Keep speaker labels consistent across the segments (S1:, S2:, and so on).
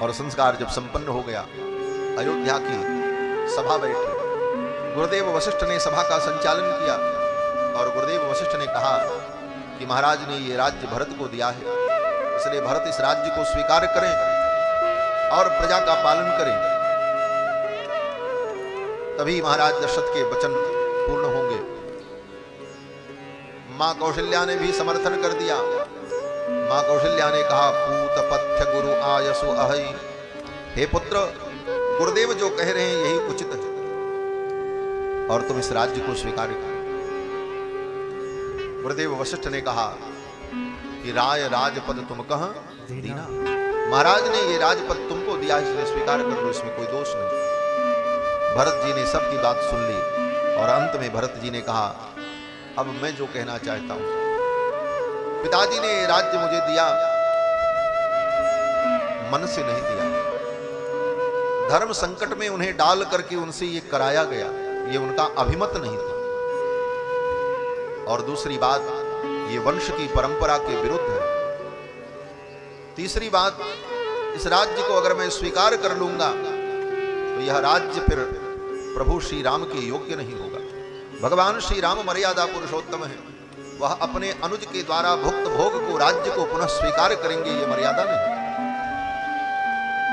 S1: और संस्कार जब संपन्न हो गया, अयोध्या की सभा बैठी। गुरुदेव वशिष्ठ ने सभा का संचालन किया और गुरुदेव वशिष्ठ ने कहा कि महाराज ने ये राज्य भरत को दिया है, इसलिए भरत इस राज्य को स्वीकार करें और प्रजा का पालन करें, तभी महाराज दशरथ के वचन पूर्ण होंगे। मां कौशल्या ने भी समर्थन कर दिया। मां कौशल्या ने कहा, पूत पथ्य गुरु आयसु अहै, हे पुत्र, गुरुदेव जो कह रहे हैं यही उचित है और तुम इस राज्य को स्वीकार करो। गुरुदेव वशिष्ठ ने कहा कि राय राजपद तुम कह दीना, महाराज ने ये राजपद तुमको दिया, इसलिए स्वीकार कर लो, इसमें कोई दोष नहीं। भरत जी ने सबकी बात सुन ली और अंत में भरत जी ने कहा, अब मैं जो कहना चाहता हूं, पिताजी ने राज्य मुझे दिया, मन से नहीं दिया, धर्म संकट में उन्हें डाल करके उनसे ये कराया गया, ये उनका अभिमत नहीं था। और दूसरी बात, ये वंश की परंपरा के विरुद्ध है। तीसरी बात, इस राज्य को अगर मैं स्वीकार कर लूंगा तो यह राज्य फिर प्रभु श्री राम के योग्य नहीं होगा। भगवान श्री राम मर्यादा पुरुषोत्तम है, वह अपने अनुज के द्वारा भुक्त भोग को, राज्य को पुनः स्वीकार करेंगे, ये मर्यादा नहीं।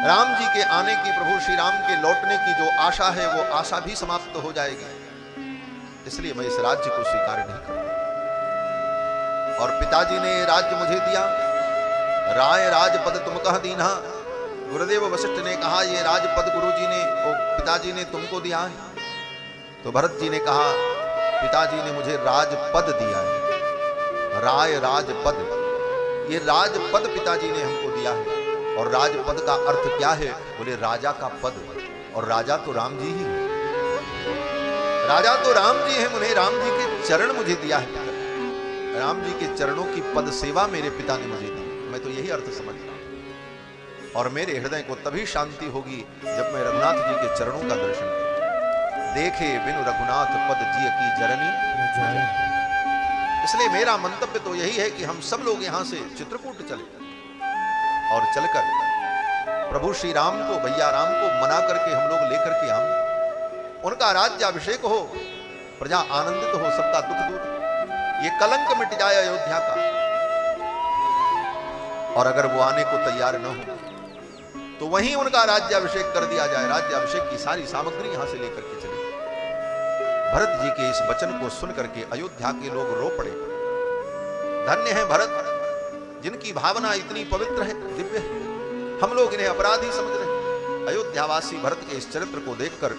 S1: राम जी के आने की, प्रभु श्री राम के लौटने की जो आशा है वो आशा भी समाप्त हो जाएगी, इसलिए मैं इस राज्य को स्वीकार नहीं करूंगा। और पिताजी ने राज्य मुझे दिया, राय राजपद तुम कह दीना। गुरुदेव वशिष्ठ ने कहा, ये राजपद गुरुजी ने, पिताजी ने तुमको दिया है। तो भरत जी ने कहा, पिताजी ने मुझे राजपद दिया है, राय राजपद, ये राजपद पिताजी ने हमको दिया है। और राजपद का अर्थ क्या है? बोले राजा का पद, और राजा तो राम जी ही है, राजा तो राम जी हैं, उन्हें राम जी के चरण मुझे दिया है, राम जी के चरणों की पद सेवा मेरे पिता ने मुझे दी। मैं तो यही अर्थ समझ रहा हूं। और मेरे हृदय को तभी शांति होगी जब मैं रघुनाथ जी के चरणों का दर्शन करूं। देखे बिनु रघुनाथ पद जिय की जननी। इसलिए मेरा मंतव्य तो यही है कि हम सब लोग यहां से चित्रकूट चले और चलकर प्रभु श्री राम को, भैया राम को मना करके हम लोग लेकर के आए, उनका राज्याभिषेक हो, प्रजा आनंदित हो, सबका दुख दूर, ये कलंक मिट जाए अयोध्या का। और अगर वो आने को तैयार न हो तो वहीं उनका राज्याभिषेक कर दिया जाए, राज्याभिषेक की सारी सामग्री यहां से लेकर के चले। भरत जी के इस वचन को सुन करके अयोध्या के लोग रो पड़े। धन्य है भरत, जिनकी भावना इतनी पवित्र है, दिव्य है, हम लोग इन्हें अपराधी समझ रहे। अयोध्यावासी भरत के इस चरित्र को देखकर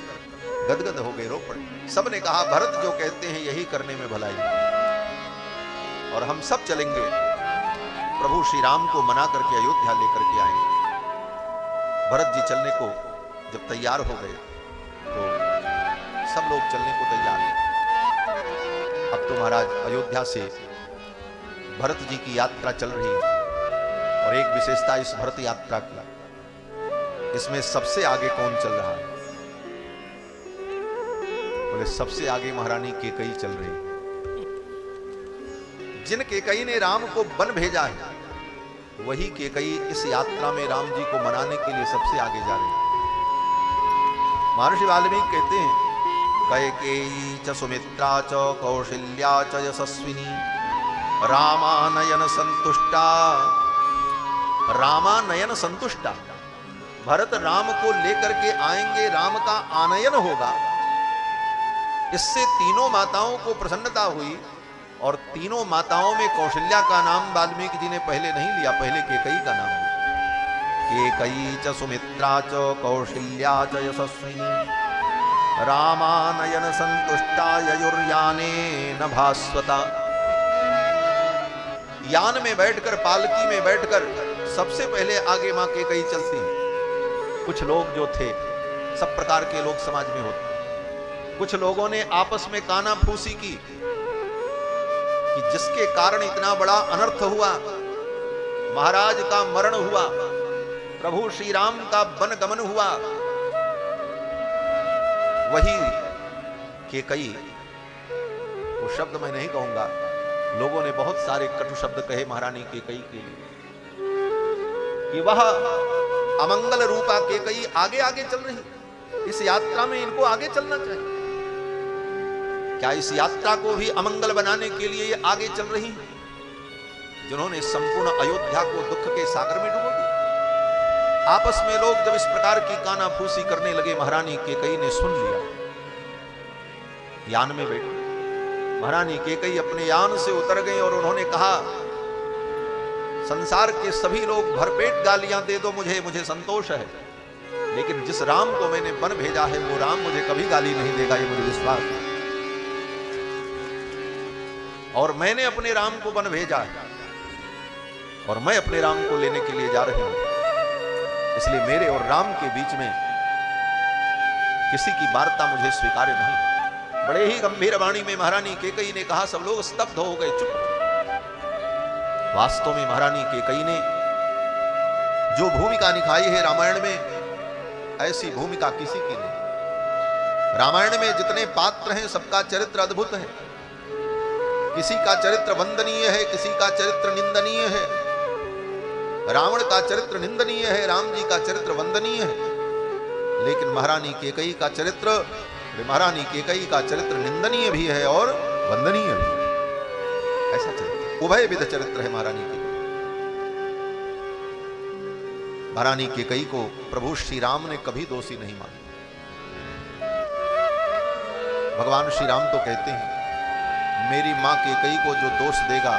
S1: गदगद हो गए, रो पड़े। सबने कहा, भरत जो कहते हैं यही करने में भलाई है, और हम सब चलेंगे, प्रभु श्री राम को मना करके अयोध्या लेकर के आएंगे। भरत जी चलने को जब तैयार हो गए तो सब लोग चलने को तैयार हैं। अब तो महाराज अयोध्या से भरत जी की यात्रा चल रही है, और एक विशेषता इस भरत यात्रा की, इसमें सबसे आगे कौन चल रहा है? बोले सबसे आगे महारानी केकई चल रही है। जिन केकई ने राम को वन भेजा है, वही केकई इस यात्रा में राम जी को मनाने के लिए सबसे आगे जा रहे हैं। महर्षि वाल्मीकि कहते हैं, कैकेयी च सुमित्रा च कौशल्या च यशस्विनी रामानयन संतुष्टा। रामानयन संतुष्टा, भरत राम को लेकर के आएंगे, राम का आनयन होगा। इससे तीनों माताओं को प्रसन्नता हुई, और तीनों माताओं में कौशल्या का नाम वाल्मीकि जी ने पहले नहीं लिया, पहले केकई का नाम लिया। केकई च सुमित्रा च कौशल्या च यशस्विनी रामानयन संतुष्टा ययुर्याने न भास्वता। यान में बैठकर, पालकी में बैठकर सबसे पहले आगे मां केकई चलती हैं। कुछ लोग जो थे, सब प्रकार के लोग समाज में होते, कुछ लोगों ने आपस में कानाफूसी की कि जिसके कारण इतना बड़ा अनर्थ हुआ, महाराज का मरण हुआ, प्रभु श्री राम का वन गमन हुआ, वही केकई। वो शब्द मैं नहीं कहूंगा, लोगों ने बहुत सारे कटु शब्द कहे महारानी केकई के लिए, कि वह अमंगल रूपा केकई आगे आगे चल रही, इस यात्रा में इनको आगे चलना चाहिए। क्या इस यात्रा को भी अमंगल बनाने के लिए ये आगे चल रही हैं, जिन्होंने संपूर्ण अयोध्या को दुख के सागर में डुबो दिया। आपस में लोग जब इस प्रकार की कानाफूसी करने लगे, महारानी केकई ने सुन लिया। यान में बैठे महारानी केकई अपने यान से उतर गई और उन्होंने कहा, संसार के सभी लोग भरपेट गालियां दे दो मुझे, मुझे संतोष है, लेकिन जिस राम को मैंने वन भेजा है वो राम मुझे कभी गाली नहीं देगा, ये मुझे विश्वास है। और मैंने अपने राम को वन भेजा है और मैं अपने राम को लेने के लिए जा रही हूं, इसलिए मेरे और राम के बीच में किसी की वार्ता मुझे स्वीकार्य नहीं। बड़े ही गंभीर वाणी में महारानी केकई ने कहा। सब लोग स्तब्ध हो गए, चुप। वास्तव में महारानी केकई ने जो भूमिका निभाई है रामायण में, ऐसी भूमिका किसी की नहीं। रामायण में जितने पात्र हैं सबका चरित्र अद्भुत है। किसी का चरित्र वंदनीय है, किसी का चरित्र निंदनीय है। रावण का चरित्र निंदनीय है, राम जी का चरित्र वंदनीय है, लेकिन महारानी केकई का चरित्र निंदनीय भी है और वंदनीय भी। ऐसा चरित्र, उभय विध चरित्र है महारानी केकई। महारानी केकई को प्रभु श्री राम ने कभी दोषी नहीं माना। भगवान श्री राम तो कहते हैं, मेरी मां केकई को जो दोष देगा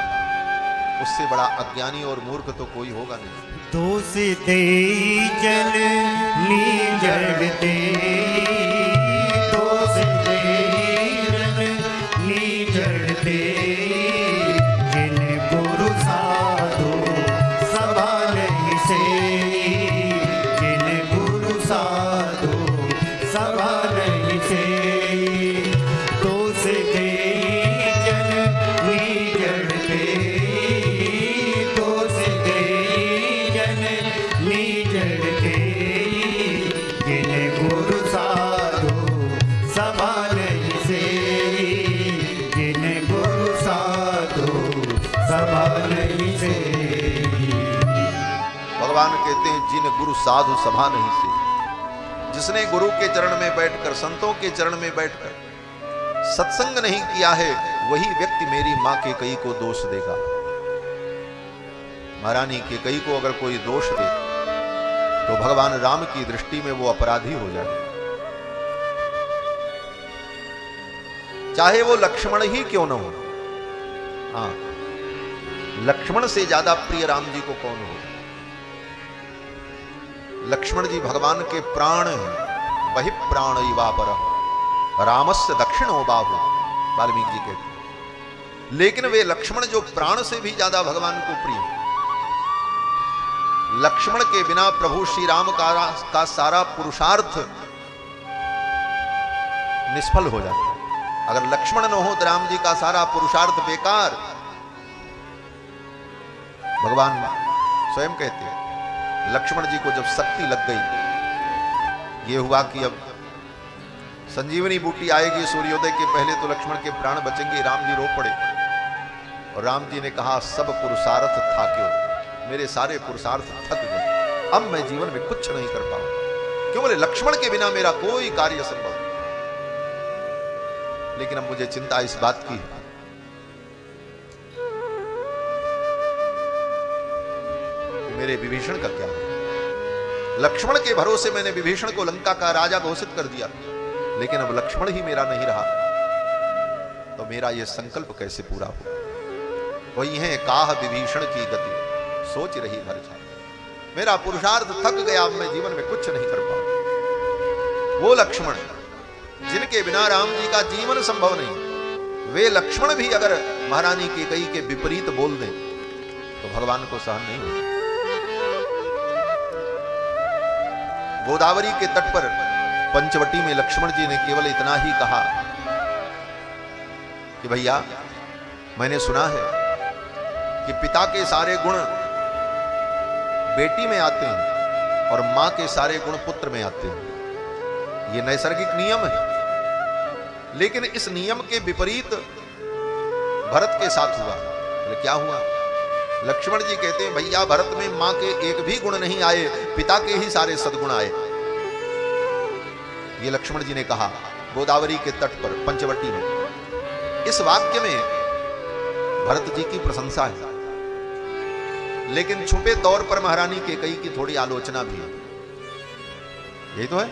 S1: उससे बड़ा अज्ञानी और मूर्ख तो कोई होगा नहीं।
S2: दोष दे जन नीजड़ते, दोष दे जन नीजड़ते, जिन गुरु साधु सभा नहीं से, जिन गुरु साधु सभा नहीं से। दोष दे जन नीजड़ते, दोष दे जन नीजड़ते, जिन गुरु साधु सभा नहीं से, जिन गुरु साधु सभा नहीं से।
S1: भगवान कहते हैं, जिन गुरु साधु सभा नहीं से, जिसने गुरु के चरण में बैठकर, संतों के चरण में बैठकर सत्संग नहीं किया है, वही व्यक्ति मेरी मां केकई को दोष देगा। महारानी केकई को अगर कोई दोष दे तो भगवान राम की दृष्टि में वो अपराधी हो जाए, चाहे वो लक्ष्मण ही क्यों न हो। हाँ, लक्ष्मण से ज्यादा प्रिय राम जी को कौन हो। लक्ष्मण जी भगवान के प्राण हैं, वही प्राण इवापर रामस्य दक्षिणो बाहु, वाल्मीकि जी कहते हैं। लेकिन वे लक्ष्मण जो प्राण से भी ज्यादा भगवान को प्रिय, लक्ष्मण के बिना प्रभु श्री राम का सारा पुरुषार्थ निष्फल हो जाता है। अगर लक्ष्मण न हो तो राम जी का सारा पुरुषार्थ बेकार। भगवान स्वयं कहते हैं, लक्ष्मण जी को जब शक्ति लग गई, ये हुआ कि अब संजीवनी बूटी आएगी सूर्योदय के पहले तो लक्ष्मण के प्राण बचेंगे। राम जी रो पड़े और राम जी ने कहा, सब पुरुषार्थ था क्यों, मेरे सारे पुरुषार्थ थक गए, अब मैं जीवन में कुछ नहीं कर पाऊंगा। क्यों बोले, लक्ष्मण के बिना मेरा कोई कार्य संभव नहीं। लेकिन अब मुझे चिंता इस बात की है कि मेरे विभीषण का क्या है। लक्ष्मण के भरोसे मैंने विभीषण को लंका का राजा घोषित कर दिया, लेकिन अब लक्ष्मण ही मेरा नहीं रहा, तो मेरा यह संकल्प कैसे पूरा हो। वही है काह विभीषण की गति, सोच रही भर छाती। मेरा पुरुषार्थ थक गया, अब मैं जीवन में कुछ नहीं कर पाऊंगा। वो लक्ष्मण जिनके बिना राम जी का जीवन संभव नहीं, वे लक्ष्मण भी अगर महारानी केकई के विपरीत बोल दें तो भगवान को सहन नहीं होता। गोदावरी के तट पर पंचवटी में लक्ष्मण जी ने केवल इतना ही कहा कि भैया, मैंने सुना है कि पिता के सारे गुण बेटी में आते हैं और मां के सारे गुण पुत्र में आते हैं। यह नैसर्गिक नियम है, लेकिन इस नियम के विपरीत भरत के साथ हुआ। क्या हुआ? लक्ष्मण जी कहते हैं भैया भरत में मां के एक भी गुण नहीं आए, पिता के ही सारे सद्गुण आए। ये लक्ष्मण जी ने कहा गोदावरी के तट पर पंचवटी में। इस वाक्य में भरत जी की प्रशंसा है, लेकिन छुपे तौर पर महारानी कैकेयी की थोड़ी आलोचना भी है। यही तो है।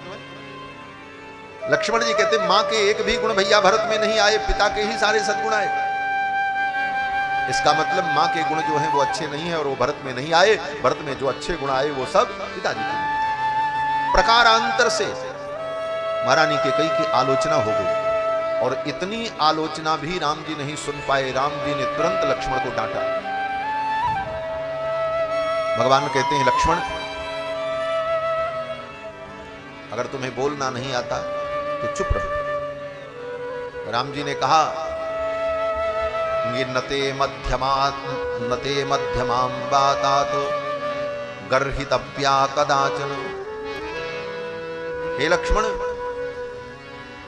S1: लक्ष्मण जी कहते मां के एक भी गुण भैया भरत में नहीं आए, पिता के ही सारे सद्गुण आए। इसका मतलब मां के गुण जो हैं वो अच्छे नहीं है और वो भरत में नहीं आए। भरत में जो अच्छे गुण आए वो सब पिताजी के। प्रकारांतर से महारानी कैकेयी की आलोचना हो गई और इतनी आलोचना भी राम जी नहीं सुन पाए। राम जी ने तुरंत लक्ष्मण को डांटा। भगवान कहते हैं लक्ष्मण, अगर तुम्हें बोलना नहीं आता तो चुप रहो। राम जी ने कहा नते मध्यमां बातात गर्हितव्या कदाचन। हे लक्ष्मण,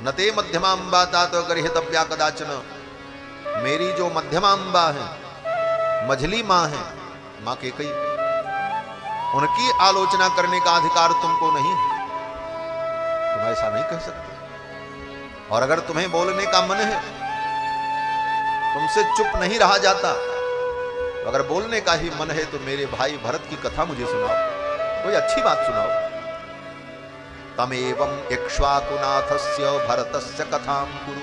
S1: नते मध्यमां बातात गर्हितव्या कदाचन। मेरी जो मध्यमांबा है, मझली मां है, मां कैकेयी, उनकी आलोचना करने का अधिकार तुमको नहीं है। तुम ऐसा नहीं कह सकते। और अगर तुम्हें बोलने का मन है, तुमसे चुप नहीं रहा जाता, तो अगर बोलने का ही मन है तो मेरे भाई भरत की कथा मुझे सुनाओ, कोई अच्छी बात सुनाओ। तमेवं इक्ष्वाकुनाथस्य भरतस्य कथां कुरु।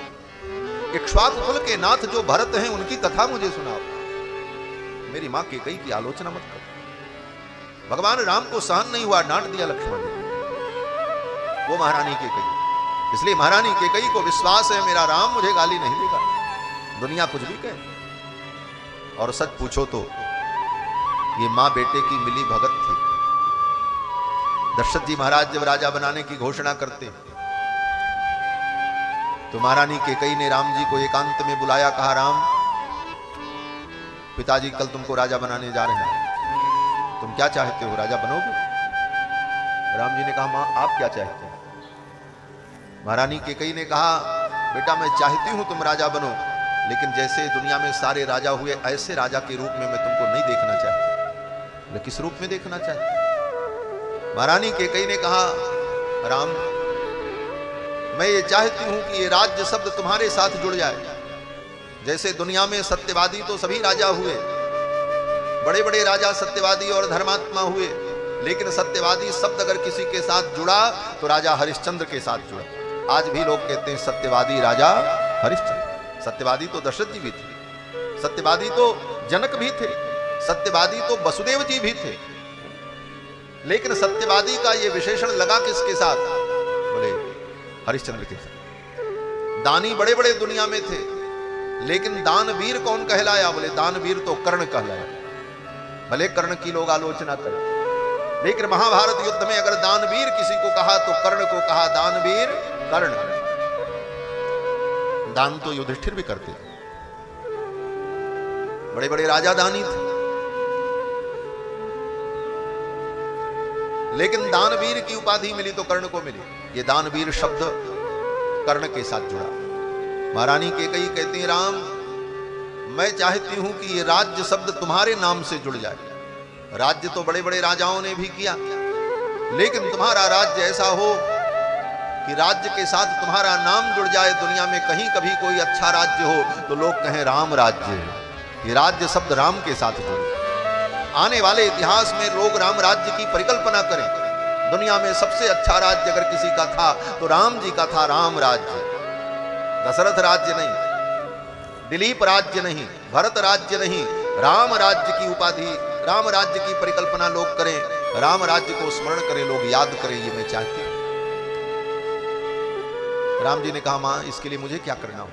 S1: इक्ष्वाकु कुल के नाथ जो भरत हैं उनकी कथा मुझे सुनाओ। मेरी मां कैकेयी की आलोचना मत करो। भगवान राम को सहन नहीं हुआ, डांट दिया लक्ष्मण ने। वो महारानी कैकेयी, इसलिए महारानी कैकेयी को विश्वास है मेरा राम मुझे गाली नहीं देगा, दुनिया कुछ भी कहे। और सच पूछो तो ये मां बेटे की मिली भगत थी। दशरथ जी महाराज जब राजा बनाने की घोषणा करते तो महारानी कैकेयी ने राम जी को एकांत में बुलाया, कहा राम, पिताजी कल तुमको राजा बनाने जा रहे हैं, तुम क्या चाहते हो, राजा बनोगे? राम जी ने कहा मां आप क्या चाहते हैं? महारानी कैकेयी ने कहा बेटा मैं चाहती हूं तुम राजा बनो, लेकिन जैसे दुनिया में सारे राजा हुए ऐसे राजा के रूप में मैं तुमको नहीं देखना चाहती। मैं किस रूप में देखना चाहती? महारानी कैकेयी ने कहा राम, मैं ये चाहती हूं कि ये राज्य शब्द तुम्हारे साथ जुड़ जाए। जैसे दुनिया में सत्यवादी तो सभी राजा हुए, बड़े बड़े राजा सत्यवादी और धर्मात्मा हुए, लेकिन सत्यवादी शब्द अगर किसी के साथ जुड़ा तो राजा हरिश्चंद्र के साथ जुड़ा। आज भी लोग कहते हैं सत्यवादी राजा हरिश्चंद्र। सत्यवादी तो दशरथ जी भी थे, सत्यवादी तो जनक भी थे, सत्यवादी तो वसुदेव जी भी थे, लेकिन सत्यवादी का ये विशेषण लगा किसके साथ? बोले हरिश्चंद्र के साथ। दानी बड़े बड़े दुनिया में थे, लेकिन दानवीर कौन कहलाया? बोले दानवीर तो कर्ण कहलाया। भले कर्ण की लोग आलोचना करें, लेकिन महाभारत युद्ध में अगर दानवीर किसी को कहा तो कर्ण को कहा दानवीर कर्ण। दान तो युधिष्ठिर भी करते थे, बड़े बड़े राजा दानी थे, लेकिन दानवीर की उपाधि मिली तो कर्ण को मिली। ये दानवीर शब्द कर्ण के साथ जुड़ा। महारानी कैकेयी कहती हैं राम, मैं चाहती हूं कि ये राज्य शब्द तुम्हारे नाम से जुड़ जाए। राज्य तो बड़े बड़े राजाओं ने भी किया, लेकिन तुम्हारा राज्य ऐसा हो कि राज्य के साथ तुम्हारा नाम जुड़ जाए। दुनिया में कहीं कभी कोई अच्छा राज्य हो तो लोग कहें राम राज्य है। ये राज्य शब्द राम के साथ जुड़े। आने वाले इतिहास में लोग राम राज्य की परिकल्पना करें। दुनिया में सबसे अच्छा राज्य अगर किसी का था तो राम जी का था, राम राज्य। दशरथ राज्य नहीं, दिलीप राज्य नहीं, भरत राज्य नहीं, राम राज्य की उपाधि, राम राज्य की परिकल्पना लोग करें, राम राज्य को स्मरण करें, लोग याद करें, ये मैं चाहती हूं। राम जी ने कहा मां इसके लिए मुझे क्या करना हो?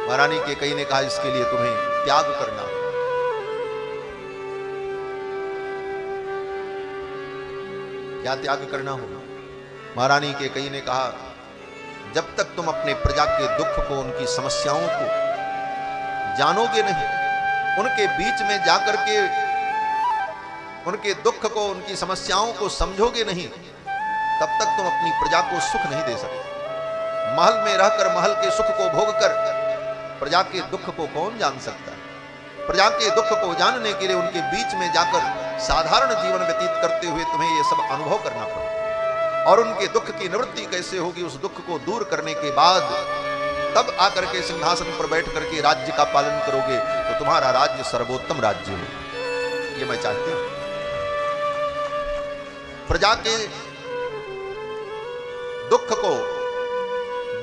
S1: महारानी कैकेयी ने कहा इसके लिए तुम्हें त्याग करना हो। क्या त्याग करना होगा? महारानी कैकेयी ने कहा जब तक तुम अपने प्रजा के दुख को, उनकी समस्याओं को जानोगे नहीं, उनके बीच में जाकर के उनके दुख को, उनकी समस्याओं को समझोगे नहीं, तब तक तुम अपनी प्रजा को सुख नहीं दे सकते। महल में रहकर महल के सुख को भोग कर प्रजा के दुख को कौन जान सकता है? प्रजा के दुख को जानने के लिए उनके बीच में जाकर साधारण जीवन व्यतीत करते हुए तुम्हें ये सब अनुभव करना पड़ेगा। और उनके दुख की निवृत्ति कैसे होगी, उस दुख को दूर करने के बाद तब आकर के सिंहासन पर बैठ करके राज्य का पालन करोगे तो तुम्हारा राज्य सर्वोत्तम राज्य हो। ये मैं चाहती हूं। प्रजा के दुख को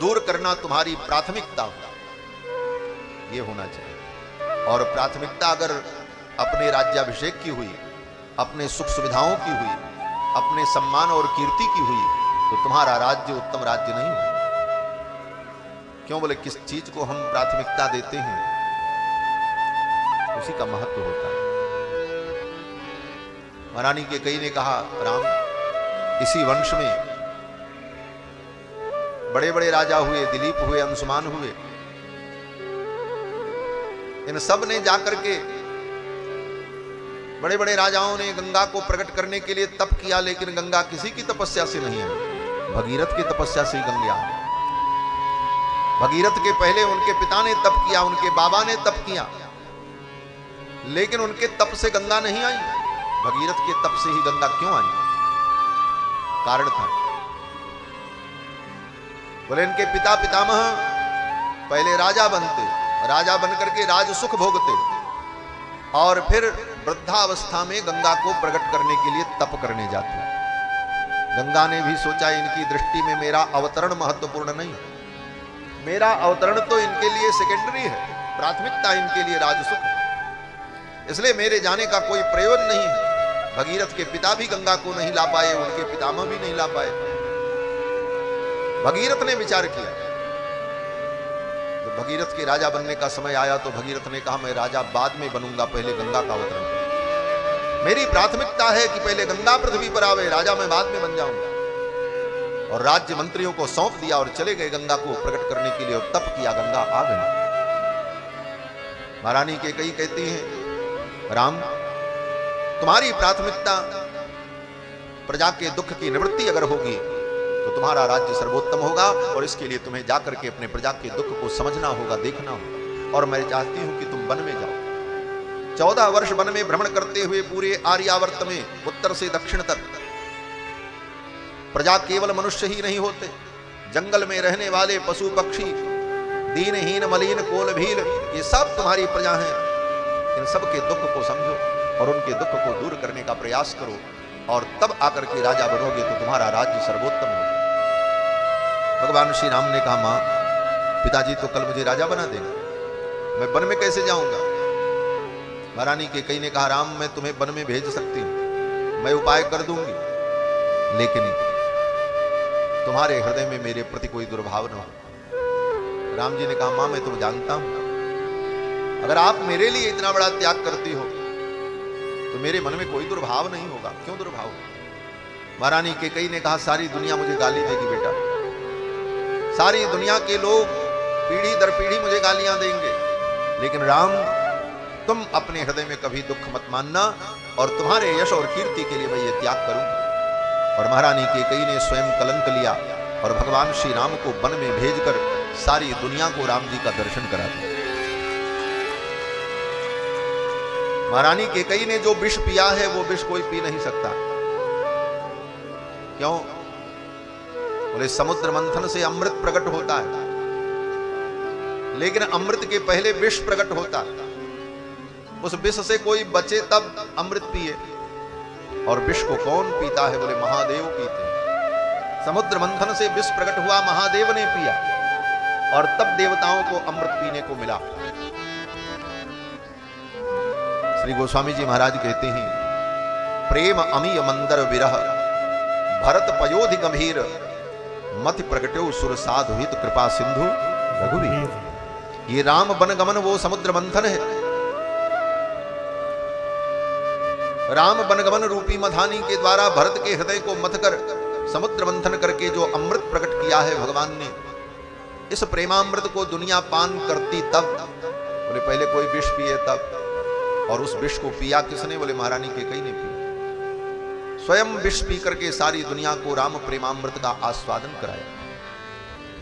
S1: दूर करना तुम्हारी प्राथमिकता हो, ये होना चाहिए। और प्राथमिकता अगर अपने राज्याभिषेक की हुई, अपने सुख सुविधाओं की हुई, अपने सम्मान और कीर्ति की हुई तो तुम्हारा राज्य उत्तम राज्य नहीं हो। क्यों बोले, किस चीज को हम प्राथमिकता देते हैं उसी का महत्व होता है। महारानी कैकेयी ने कहा, राम, इसी वंश में बड़े बड़े राजा हुए, दिलीप हुए, अंशुमान हुए। इन सब ने जाकर के, बड़े बड़े राजाओं ने गंगा को प्रकट करने के लिए तप किया, लेकिन गंगा किसी की तपस्या से नहीं है, भगीरथ की तपस्या से ही गंगा है। भगीरथ के पहले उनके पिता ने तप किया, उनके बाबा ने तप किया, लेकिन उनके तप से गंगा नहीं आई। भगीरथ के तप से ही गंगा क्यों आई? कारण था, बोले इनके पिता पितामह पहले राजा बनते, राजा बनकर के राज सुख भोगते और फिर वृद्धावस्था में गंगा को प्रकट करने के लिए तप करने जाते। गंगा ने भी सोचा इनकी दृष्टि में मेरा अवतरण महत्वपूर्ण नहीं, मेरा अवतरण तो इनके लिए सेकेंडरी है, प्राथमिकता इनके लिए राजसुख है, इसलिए मेरे जाने का कोई प्रयोजन नहीं है। भगीरथ के पिता भी गंगा को नहीं ला पाए, उनके पितामह भी नहीं ला पाए। भगीरथ ने विचार किया, जब भगीरथ के राजा बनने का समय आया तो भगीरथ ने कहा, मैं राजा बाद में बनूंगा, पहले गंगा का अवतरण करूं। मेरी प्राथमिकता है कि पहले गंगा पृथ्वी पर आवे, राजा मैं बाद में बन जाऊंगा। और राज्य मंत्रियों को सौंप दिया और चले गए गंगा को प्रकट करने के लिए, और तप किया, गंगा आ गई। महारानी कैकेयी कहती हैं, राम, तुम्हारी प्राथमिकता प्रजा के दुख की निवृत्ति अगर होगी तो तुम्हारा राज्य सर्वोत्तम होगा, और इसके लिए तुम्हें जाकर के अपने प्रजा के दुख को समझना होगा, देखना होगा। और मैं चाहती हूं कि तुम वन में जाओ। 14 वर्ष वन में भ्रमण करते हुए पूरे आर्यावर्त में उत्तर से दक्षिण तक प्रजा केवल मनुष्य ही नहीं होते, जंगल में रहने वाले पशु पक्षी, दीनहीन मलिन कोल भील, ये सब तुम्हारी प्रजा हैं। इन सब के दुख को समझो और उनके दुख को दूर करने का प्रयास करो, और तब आकर के राजा बनोगे तो तुम्हारा राज्य सर्वोत्तम होगा। भगवान श्री राम ने कहा, मां, पिताजी तो कल मुझे राजा बना देंगे, मैं वन में कैसे जाऊंगा? महारानी कैकेयी ने कहा, राम, मैं तुम्हें वन में भेज सकती हूं, मैं उपाय कर दूंगी, लेकिन तुम्हारे हृदय में मेरे प्रति कोई दुर्भाव न हो। राम जी ने कहा, मां, मैं तुम्हें जानता हूं, अगर आप मेरे लिए इतना बड़ा त्याग करती हो तो मेरे मन में कोई दुर्भाव नहीं होगा। क्यों दुर्भाव? महारानी कैकेयी ने कहा, सारी दुनिया मुझे गाली देगी बेटा, सारी दुनिया के लोग पीढ़ी दर पीढ़ी मुझे गालियां देंगे, लेकिन राम, तुम अपने हृदय में कभी दुख मत मानना, और तुम्हारे यश और कीर्ति के लिए मैं ये त्याग करूंगा। और महारानी कैकेयी ने स्वयं कलंक लिया और भगवान श्री राम को वन में भेजकर सारी दुनिया को राम जी का दर्शन करा दिया। महारानी कैकेयी ने जो विष पिया है वो विष कोई पी नहीं सकता। क्यों? बोले, समुद्र मंथन से अमृत प्रकट होता है, लेकिन अमृत के पहले विष प्रकट होता है। उस विष से कोई बचे तब अमृत पिए, और विष को कौन पीता है? बोले, महादेव पीते हैं। समुद्र मंथन से विष प्रकट हुआ, महादेव ने पिया, और तब देवताओं को अमृत पीने को मिला। श्री गोस्वामी जी महाराज कहते हैं, प्रेम अमीय मंदर विरह भरत पयोधि गंभीर मति प्रगट्यो सुर साधु हित कृपा सिंधु रघुवीर। ये राम वन गमन वो समुद्र मंथन है। राम वनगमन रूपी मथानी के द्वारा भरत के हृदय को मथकर समुद्र मंथन करके जो अमृत प्रकट किया है भगवान ने, इस प्रेमामृत को दुनिया पान करती तब। बोले, पहले कोई विष पिए तब, और उस विष को पिया किसने? बोले, महारानी कैकेयी ने पिया। स्वयं विष पी करके सारी दुनिया को राम प्रेमामृत का आस्वादन कराया।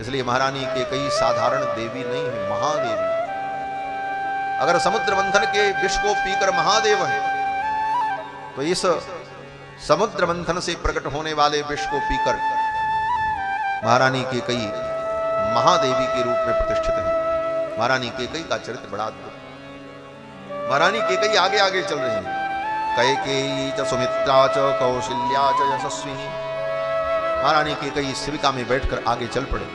S1: इसलिए महारानी कैकेयी साधारण देवी नहीं है, महादेवी। अगर समुद्र मंथन के विष को पीकर महादेव हैं, तो इस समुद्र मंथन से प्रकट होने वाले विष को पीकर महारानी कैकेयी महादेवी के रूप में प्रतिष्ठित है। महारानी कैकेयी का चरित्र बड़ा अद्भुत। महारानी कैकेयी आगे आगे चल रही है। कैकेयी च सुमित्रा च कौशल्या च यशस्विनी। महारानी कैकेयी शिविका में बैठकर आगे चल पड़े।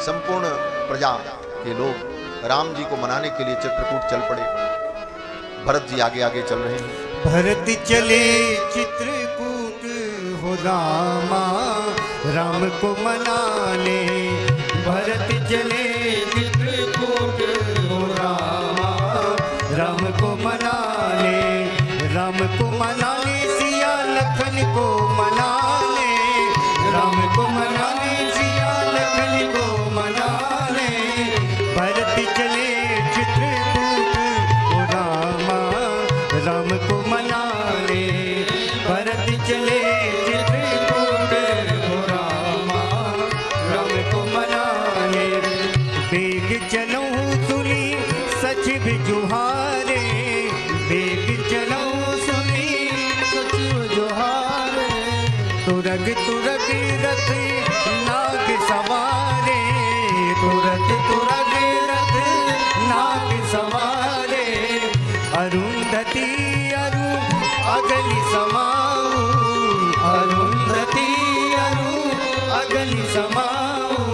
S1: संपूर्ण प्रजा के लोग राम जी को मनाने के लिए चित्रकूट चल पड़े। भरत जी आगे आगे चल रहे हैं।
S2: भरत चले चित्रकूट हो रामा राम को मनाने। भरत चले चित्रकूट हो रामा राम को मनाने। राम को मनाने सिया लखन को मनाने। राम को मनाने सिया लखन को मनाने। भरत चले चित्रकूट हो रामा राम को मनाने। भरत चले चित्रकूट हो रामा राम को मनाने। बेग चलो सुनी सच भी जुहारे। बेग चलो सुनी सच जुहारे। तुरग तुरग रथ नाग सवारे। तुरग तुरग रथ नाग सवारे। अरुंधति अरु अगली समाऊ। अरुंधति अरु अगली समाऊ।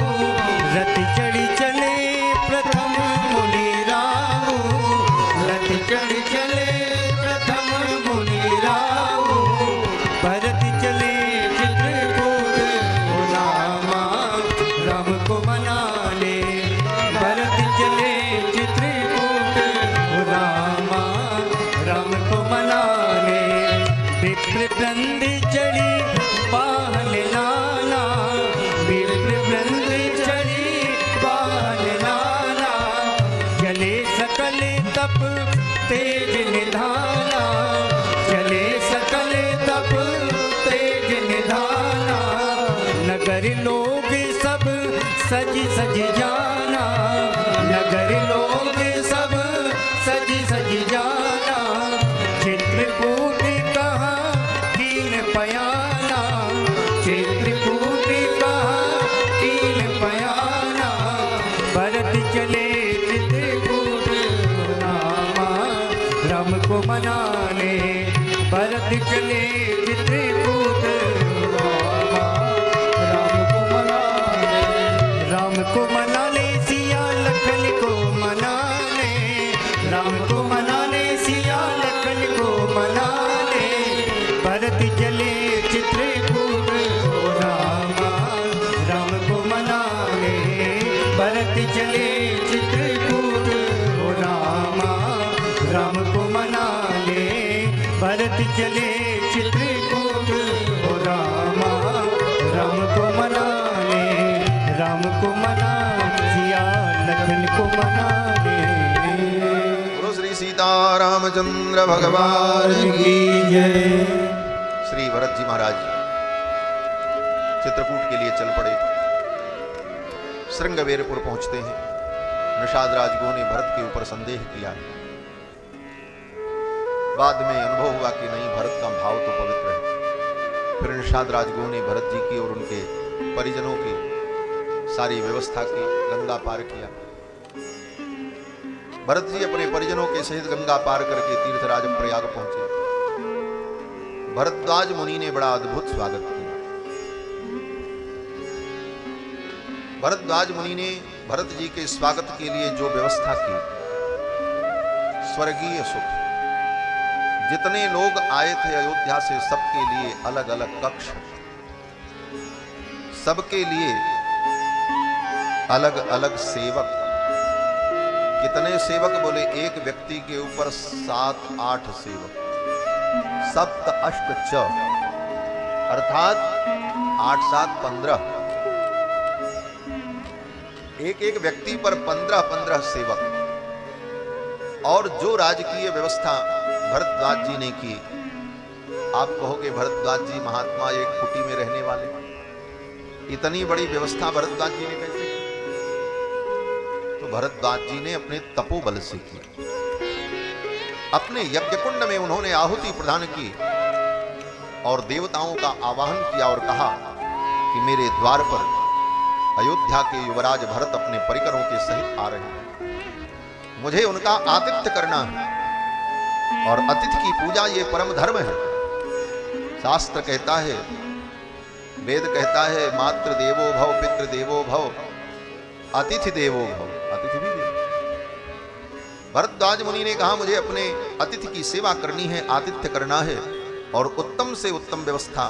S2: रथ चढ़ी चले प्रथम मुनि राऊ। रथ चढ़ी चले प्रथम मुनि राऊ। भरत चले चित्रकूट हो रामा राम को मनाने। भरत चले चित्रकूट हो रामा राम को मनाने। विप्र वृंद चढ़ी वाहन नाना। विप्र वृंद चढ़ी वाहन नाना। चले सकल तप तेज निधाना। चले सकल तप तेज निधाना। नगर लोग सब सज सज जाना। नगर लोग सब सज सज जाना। चित्रकूट कहा कीन पयाना। चित्रकूट कहा कीन पयाना। भरत चले चित्रकूट रामा राम को मनाने। भरत चले चित्रकूट रामा राम को मनाने। राम को मनाने सिया लखन को मनाने। राम को मनाने सिया लखन को मनाने। भरत चले चित्रकूट हो रामा राम को मनाने। भरत चले चित्रकूट हो रामा राम को मनाने। भरत चले चित्रकूट हो रामा राम को मनाने। राम को मनाने सिया लखन को मनाने।
S1: बोलो श्री सीतारामचंद्र भगवान की
S2: जय।
S1: श्री भरत जी महाराज चित्रकूट के लिए चल पड़े। श्रृंगवेरपुर पहुंचते हैं। निषाद राजगुरु ने भरत के ऊपर संदेह किया। बाद में अनुभव हुआ कि नहीं, भरत का भाव तो पवित्र है। फिर निषाद राजगुरु ने भरत जी की और उनके परिजनों की सारी व्यवस्था की, गंगा पार किया। भरत जी अपने परिजनों के सहित गंगा पार करके तीर्थराज प्रयाग पहुंचे। भरद्वाज मुनि ने बड़ा अद्भुत स्वागत किया। भरद्वाज मुनि ने भरत जी के स्वागत के लिए जो व्यवस्था की, स्वर्गीय सुख। जितने लोग आए थे अयोध्या से, सबके लिए अलग अलग कक्ष, सबके लिए अलग अलग सेवक। कितने सेवक बोले? एक व्यक्ति के ऊपर 7-8 सेवक। सप्त अष्ट च अर्थात 8-7 15। एक एक व्यक्ति पर 15-15 सेवक। और जो राजकीय व्यवस्था भरद्वाज जी ने की, आप कहोगे भरद्वाज जी महात्मा एक कुटी में रहने वाले, इतनी बड़ी व्यवस्था भरद्वाज जी ने कैसे की? तो भरद्वाज जी ने अपने तपोबल से की। अपने यज्ञ कुंड में उन्होंने आहुति प्रदान की और देवताओं का आवाहन किया और कहा कि मेरे द्वार पर अयोध्या के युवराज भरत अपने परिकरों के सहित आ रहे हैं, मुझे उनका आतिथ्य करना है। और अतिथि की पूजा ये परम धर्म है। शास्त्र कहता है, वेद कहता है, मातृ देवो भव, पितृ देवो भव, अतिथि देवो भव। अतिथि भी देव। भरद्वाज मुनि ने कहा मुझे अपने अतिथि की सेवा करनी है, आतिथ्य करना है और उत्तम से उत्तम व्यवस्था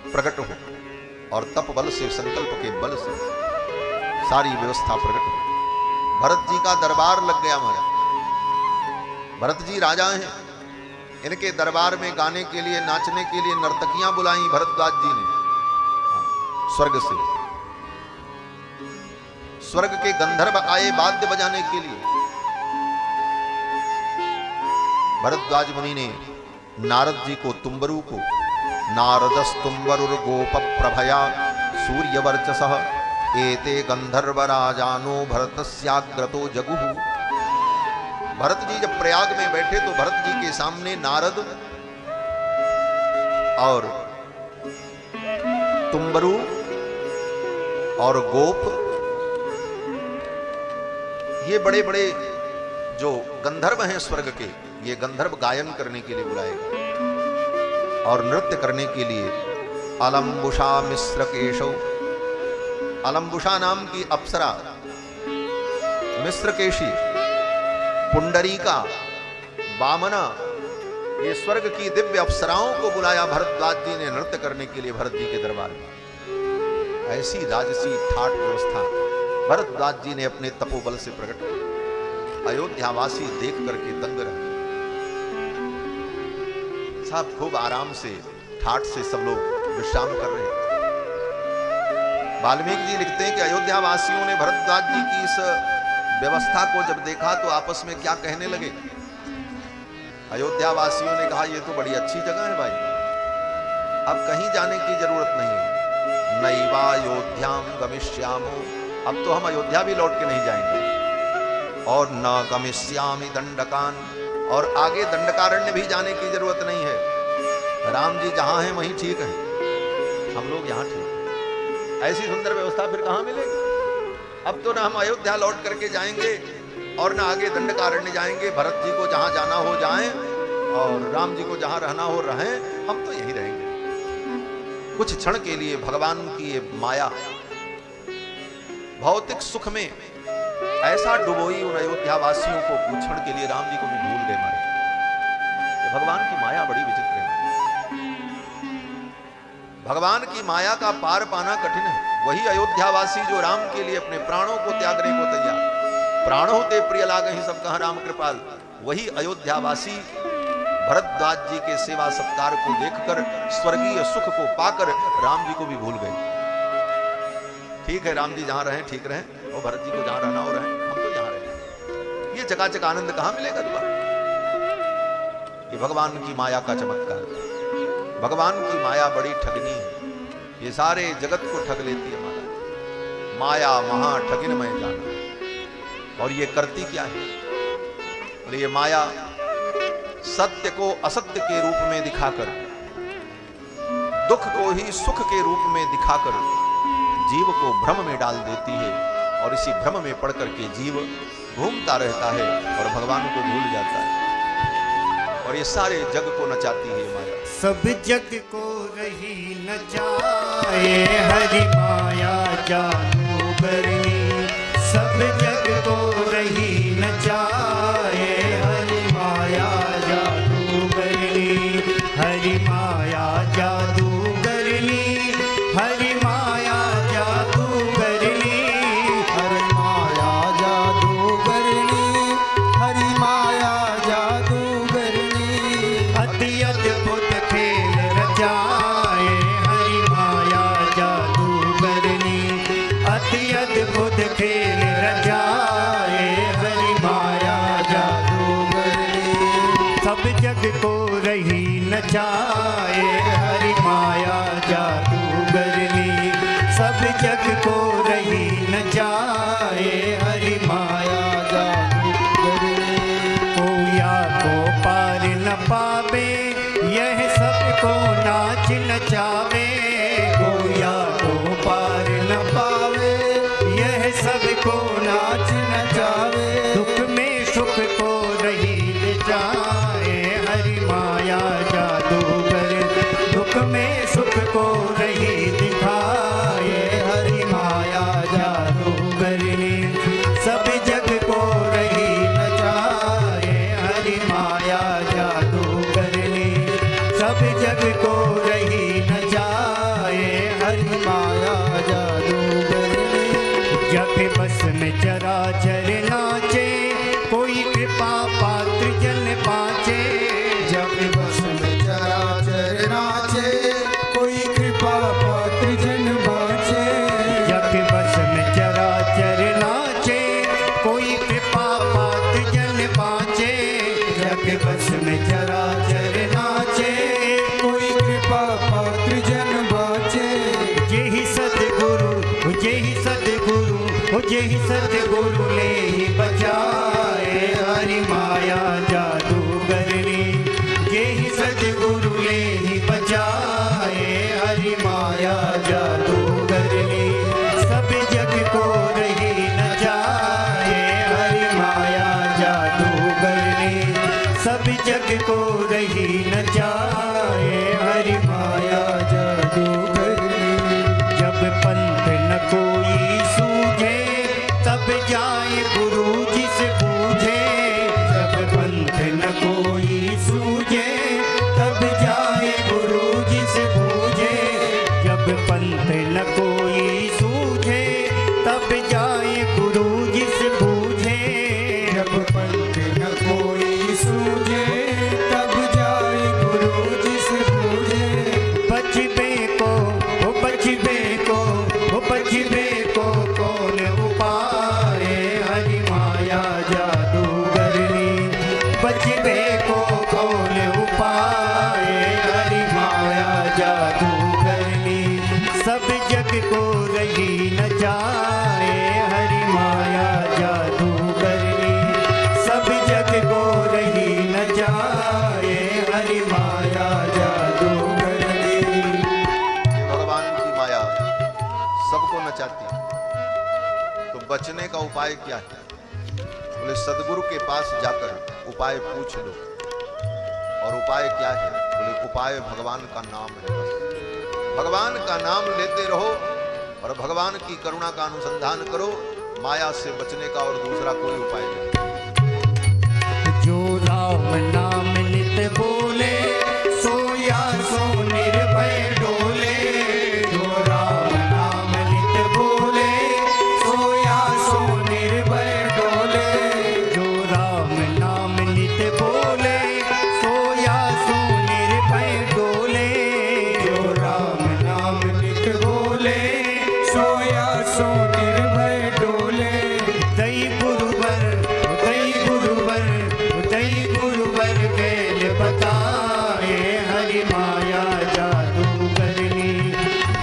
S1: प्रकट हो और तप बल से, संकल्प के बल से सारी व्यवस्था प्रकट हो। भरत जी का दरबार लग गया हमारा। भरत जी राजा हैं, इनके दरबार में गाने के लिए, नाचने के लिए नर्तकियां बुलाई भरद्वाज जी ने स्वर्ग से। स्वर्ग के गंधर्व आए वाद्य बजाने के लिए। भरद्वाज मुनि ने नारद जी को, तुम्बरु को, नारदस्तुम्बरुर गोप प्रभया सूर्यवर्चसः एते गंधर्व राजानो भरतस्याग्रतो जगुहु। भरत जी जब प्रयाग में बैठे तो भरत जी के सामने नारद और तुम्बरु और गोप, ये बड़े बड़े जो गंधर्व हैं स्वर्ग के, ये गंधर्व गायन करने के लिए बुलाए गए और नृत्य करने के लिए अलम्बुषा मिश्र केशव, अलम्बुषा नाम की अप्सरा, मिश्रकेशी, पुंडरीका, वामना, ये स्वर्ग की दिव्य अप्सराओं को बुलाया भरद्वाज जी ने नृत्य करने के लिए भरत जी के दरबार में। ऐसी राजसी ठाट व्यवस्था भरद्वाज जी ने अपने तपोबल से प्रकट की। अयोध्यावासी देख करके दंग रहे। साहब खूब आराम से ठाट से सब लोग विश्राम कर रहे थे। वाल्मीकि जी लिखते हैं कि अयोध्यावासियों ने भरद्वाज जी की इस व्यवस्था को जब देखा तो आपस में क्या कहने लगे। अयोध्यावासियों ने कहा ये तो बड़ी अच्छी जगह है भाई, अब कहीं जाने की जरूरत नहीं है। नैवायोध्याम गमिष्यामो, अब तो हम अयोध्या भी लौट के नहीं जाएंगे। और न गमिष्यामि दंडकान, और आगे दंडकारण्य भी जाने की जरूरत नहीं है। राम जी जहां हैं वहीं ठीक है, हम लोग यहां ठीक है। ऐसी सुंदर व्यवस्था फिर कहां मिलेगी। अब तो ना हम अयोध्या लौट करके जाएंगे और ना आगे दंडकारण्य जाएंगे। भरत जी को जहां जाना हो जाएं और राम जी को जहां रहना हो रहें, हम तो यहीं रहेंगे। कुछ क्षण के लिए भगवान की ये माया भौतिक सुख में ऐसा डुबोई उन अयोध्यावासियों को, कुछ क्षण के लिए राम जी को भी भूल गए मारे। भगवान की माया बड़ी विचित्र है। भगवान की माया का पार पाना कठिन है। वही अयोध्यावासी जो राम के लिए अपने प्राणों को त्यागने को तैयार, प्राण होते प्रिय लागहि सब कहा राम कृपाल, वही अयोध्यावासी भरद्वाज जी के सेवा सत्कार को देखकर, स्वर्गीय सुख को पाकर राम जी को भी भूल गए। ठीक है, राम जी जहां रहे ठीक रहे, और भरत जी को जहां रहना हो रहे, हम तो यहां रहे। ये चकाचक आनंद कहां मिलेगा दोबारा। ये भगवान की माया का चमत्कार। भगवान की माया बड़ी ठगनी है, ये सारे जगत को ठग लेती है माया। माया महा ठगिन में जाना। और ये करती क्या है? और ये माया सत्य को असत्य के रूप में दिखाकर, दुख को ही सुख के रूप में दिखाकर जीव को भ्रम में डाल देती है। और इसी भ्रम में पड़ करके जीव घूमता रहता है और भगवान को भूल जाता है। और ये सारे जग को नचाती है माया।
S2: सब जग को रही नचाए हरि माया जादूगरनी। सब जग को रही नचाए हरि माया जादूगरनी। हरि माया जादूगरनी, हरि माया जादूगरनी।
S3: हरि माया जादूगरनी, हरि माया जादूगरनी।
S2: अति अद्भुत खेल रचाए हरि माया जादूगरनी। अति अद्भुत खेल रचाए हरि माया जादूगरनी। सब जग को रही नचाए हरि माया जादूगरनी। सब जग को रही नचाए हरि जावे, गोया को पार न पावे, यह सबको
S3: नाच नचावे,
S2: दुख में सुख को रही ले जाए, हरि माया जादूगर दुख में सुख को रही दिखाए,
S3: हरि माया
S2: जादूगर ने सब जग को रही नचाए, हरि माया जादूगर ने सब जग को रही नचाए, हरि
S3: माया जादूगर ने
S2: जब बस में चराचर नाचे, कोई कृपा पात्र जन पाचे,
S3: जब बस में चराचर नाचे, कोई कृपा पात्र जन बाचे,
S2: जब बस में चराचर नाचे, कोई कृपा पात्र जन पाचे, जब बस में चराचर नाचे,
S3: कोई कृपा पात्र जन बाचे,
S2: जेहि सतगुरु जेहि सतगुरु जेहि सतगुरु ले ही बचाए, हरि माया जादूगर ने जेहि सतगुरु ले ही बचाए, हरि माया जादूगर ने सब जग को रही नचाए, हरि माया जादूगर ने सब जग को रही नचाए, हरि माया
S3: जादूगर ने
S2: जब पंथ न कोई सूझे, तब जाए गुरु जिस पूछे, जब पंथ न कोई सूझे, तब जाए गुरु जिस पूछे, जब पंथ न कोई सूझे, तब जाए गुरु जिस पूछे,
S3: जब पंथ न कोई सूझे, तब जाए गुरु जिस पूछे,
S2: बचबे को ओ बचबे को ओ बचबे को कौन उपाए, हरि माया जादूगर ने बचबे को कौन उपाए, हरि माया जादूगर ने सब जग को रही नचाए, हरि माया जादूगर ने सब जग को रही नचाए, हरि माया जादूगर ने
S1: भगवान की माया सबको नचाती है। तो बचने का उपाय क्या है? बोले सदगुरु के पास जाकर उपाय पूछ लो। और उपाय क्या है? बोले उपाय भगवान का नाम है। बस भगवान का नाम लेते रहो और भगवान की करुणा का अनुसंधान करो। माया से बचने का और दूसरा कोई उपाय नहीं।
S2: जो राम नाम नित बोले, सोया सो निर्भय डोले, जो राम नाम नित बोले,
S3: सोया सो निर्भय डोले,
S2: जो राम नाम नित बोले, सोया सो निर्भय डोले,
S3: जो राम नाम नित बोले, सोया सो निर्भय डोले,
S2: दई गुरुवर दई गुरुवर दई गुरुवर वेल बताए, हरि माया जादूगर ने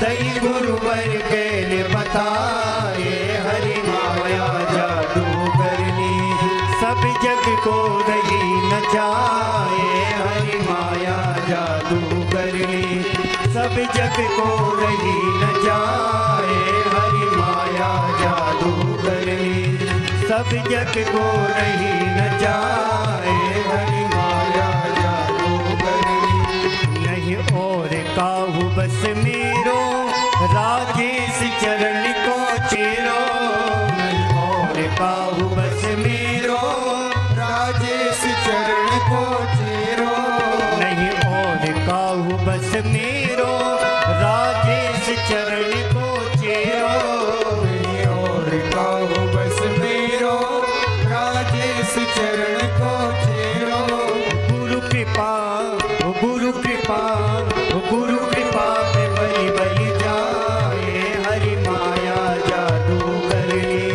S2: दई गुरुवर वेल बताए, हरि माया जादूगर ने सब जग को रही नचाए, हरि माया जादूगर ने सब जग को रही नचाए, हरि माया जादूगर ने सब जग को रही नचाए, हरि माया जादूगर ने नहीं और काहू बस मेरो, राजेश चरण को चेरो, नहीं और काहू बस मेरो,
S3: राजेश चरण को चेरो,
S2: नहीं और काहू बस मेरो, राजेश चरण को चेरो,
S3: और काहू बस मेरो, राजेश चरण को चेरो,
S2: गुरु कृपा गुरु कृपा गुरु कृपा पे बलि बलि जाए, हरि माया जादूगर ने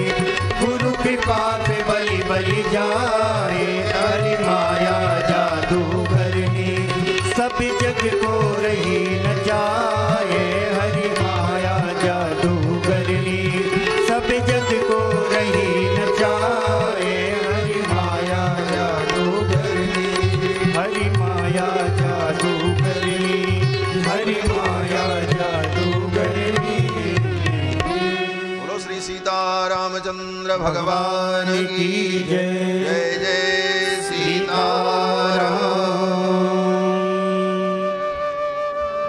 S2: गुरु कृपा पे बलि बलि जाए, हरि माया जादूगर ने सब जग को रही नचाए, हरि माया
S3: माया जादूगरनी।
S1: बोलो श्री सीतारामचंद्र भगवान की
S2: जय।
S1: जय जय सीताराम।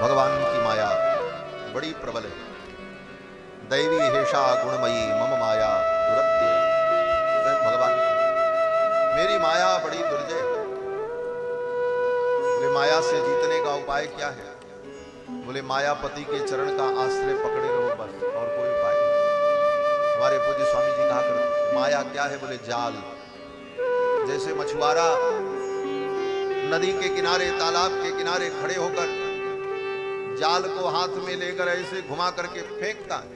S1: भगवान की माया बड़ी प्रबल है। दैवी हेषा गुणमयी मम माया दुरत्य। भगवान मेरी माया बड़ी दुर्जय। बोले माया से जीतने का उपाय क्या है? बोले मायापति के चरण का आश्रय पकड़े रहो बस, और कोई उपाय नहीं। हमारे पूज्य स्वामी जी कहा करते माया क्या है? बोले जाल। जैसे मछुआरा नदी के किनारे तालाब के किनारे खड़े होकर जाल को हाथ में लेकर ऐसे घुमा करके फेंकता है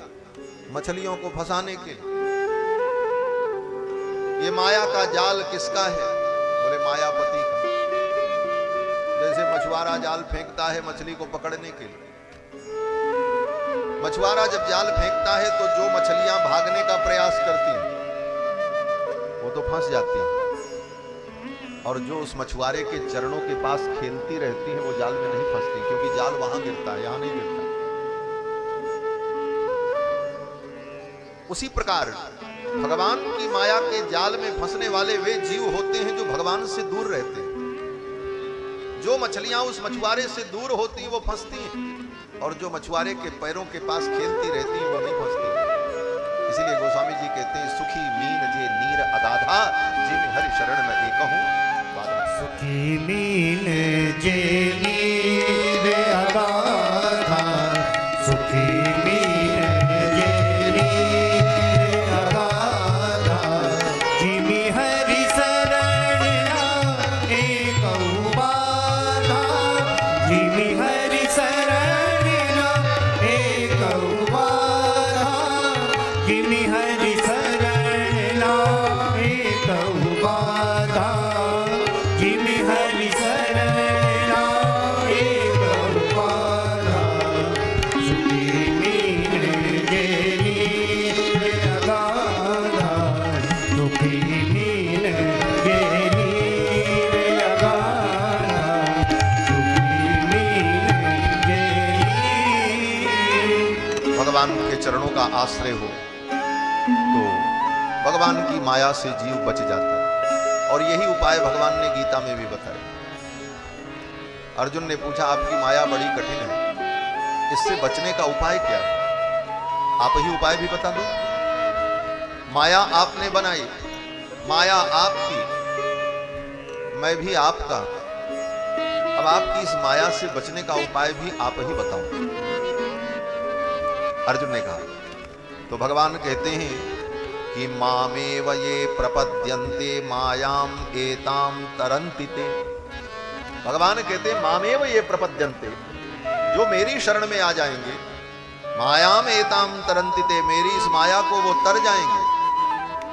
S1: मछलियों को फंसाने के लिए। ये माया का जाल किसका है? बोले मायापति का। जैसे मछुआरा जाल फेंकता है मछली को पकड़ने के लिए। मछुआरा जब जाल फेंकता है तो जो मछलियां भागने का प्रयास करती हैं वो तो फंस जाती हैं, और जो उस मछुआरे के चरणों के पास खेलती रहती हैं वो जाल में नहीं फंसती, क्योंकि जाल वहां गिरता है, यहां नहीं गिरता। उसी प्रकार भगवान की माया के जाल में फंसने वाले वे जीव होते हैं जो भगवान से दूर रहते हैं। जो मछलियां उस मछुआरे से दूर होती हैं वो फंसती हैं, और जो मछुआरे के पैरों के पास खेलती रहती हैं वो नहीं फंसती। इसीलिए गोस्वामी जी कहते हैं सुखी मीन जे नीर अगाधा जिन हरि शरण में एकहूं बाधा।
S2: सुखी मीन जे नीर अगाधा, सुखी मीन जे नीर अगाधा, जिमि हरि शरण एकहु बाधा, जिमि हरि शरण एकहु बाधा, जिमि हरि शरण एकहु बाधा, जिमि हरि शरण एकहु बाधा। सुखी मीन जे नीर अगाधा, सुखी मीन जे नीर अगाधा, सुखी मीन जे नीर।
S1: भगवान के चरणों का आश्रय हो तो भगवान की माया से जीव बच जाता है, और यही उपाय भगवान ने गीता में भी बताया। अर्जुन ने पूछा आपकी माया बड़ी कठिन है, इससे बचने का उपाय क्या है? आप ही उपाय भी बता दो। माया आपने बनाई, माया आपकी, मैं भी आपका। अब आपकी इस माया से बचने का उपाय भी आप ही बताओ। अर्जुन ने कहा तो भगवान कहते हैं कि मामेव ये प्रपद्यन्ते मायाम एताम तरन्ति ते। भगवान कहते हैं मामेव ये प्रपद्यन्ते, जो मेरी शरण में आ जाएंगे, मायाम एताम तरन्ति ते, मेरी इस माया को वो तर जाएंगे।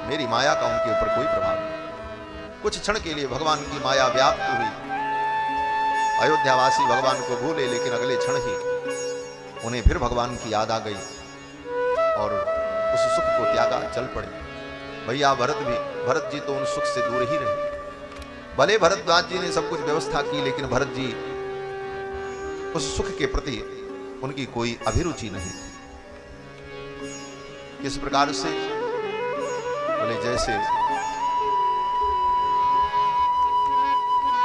S1: मेरी माया का उनके ऊपर कोई प्रभाव नहीं। कुछ क्षण के लिए भगवान की माया व्याप्त हुई, अयोध्यावासी भगवान को भूले, लेकिन अगले क्षण ही उन्हें फिर भगवान की याद आ गई और उस सुख को त्यागा चल पड़े। भैया भरत जी तो उन सुख से दूर ही रहे। भले भरद्वाज जी ने सब कुछ व्यवस्था की, लेकिन भरत जी उस सुख के प्रति उनकी कोई अभिरुचि नहीं थी। किस प्रकार से? बोले जैसे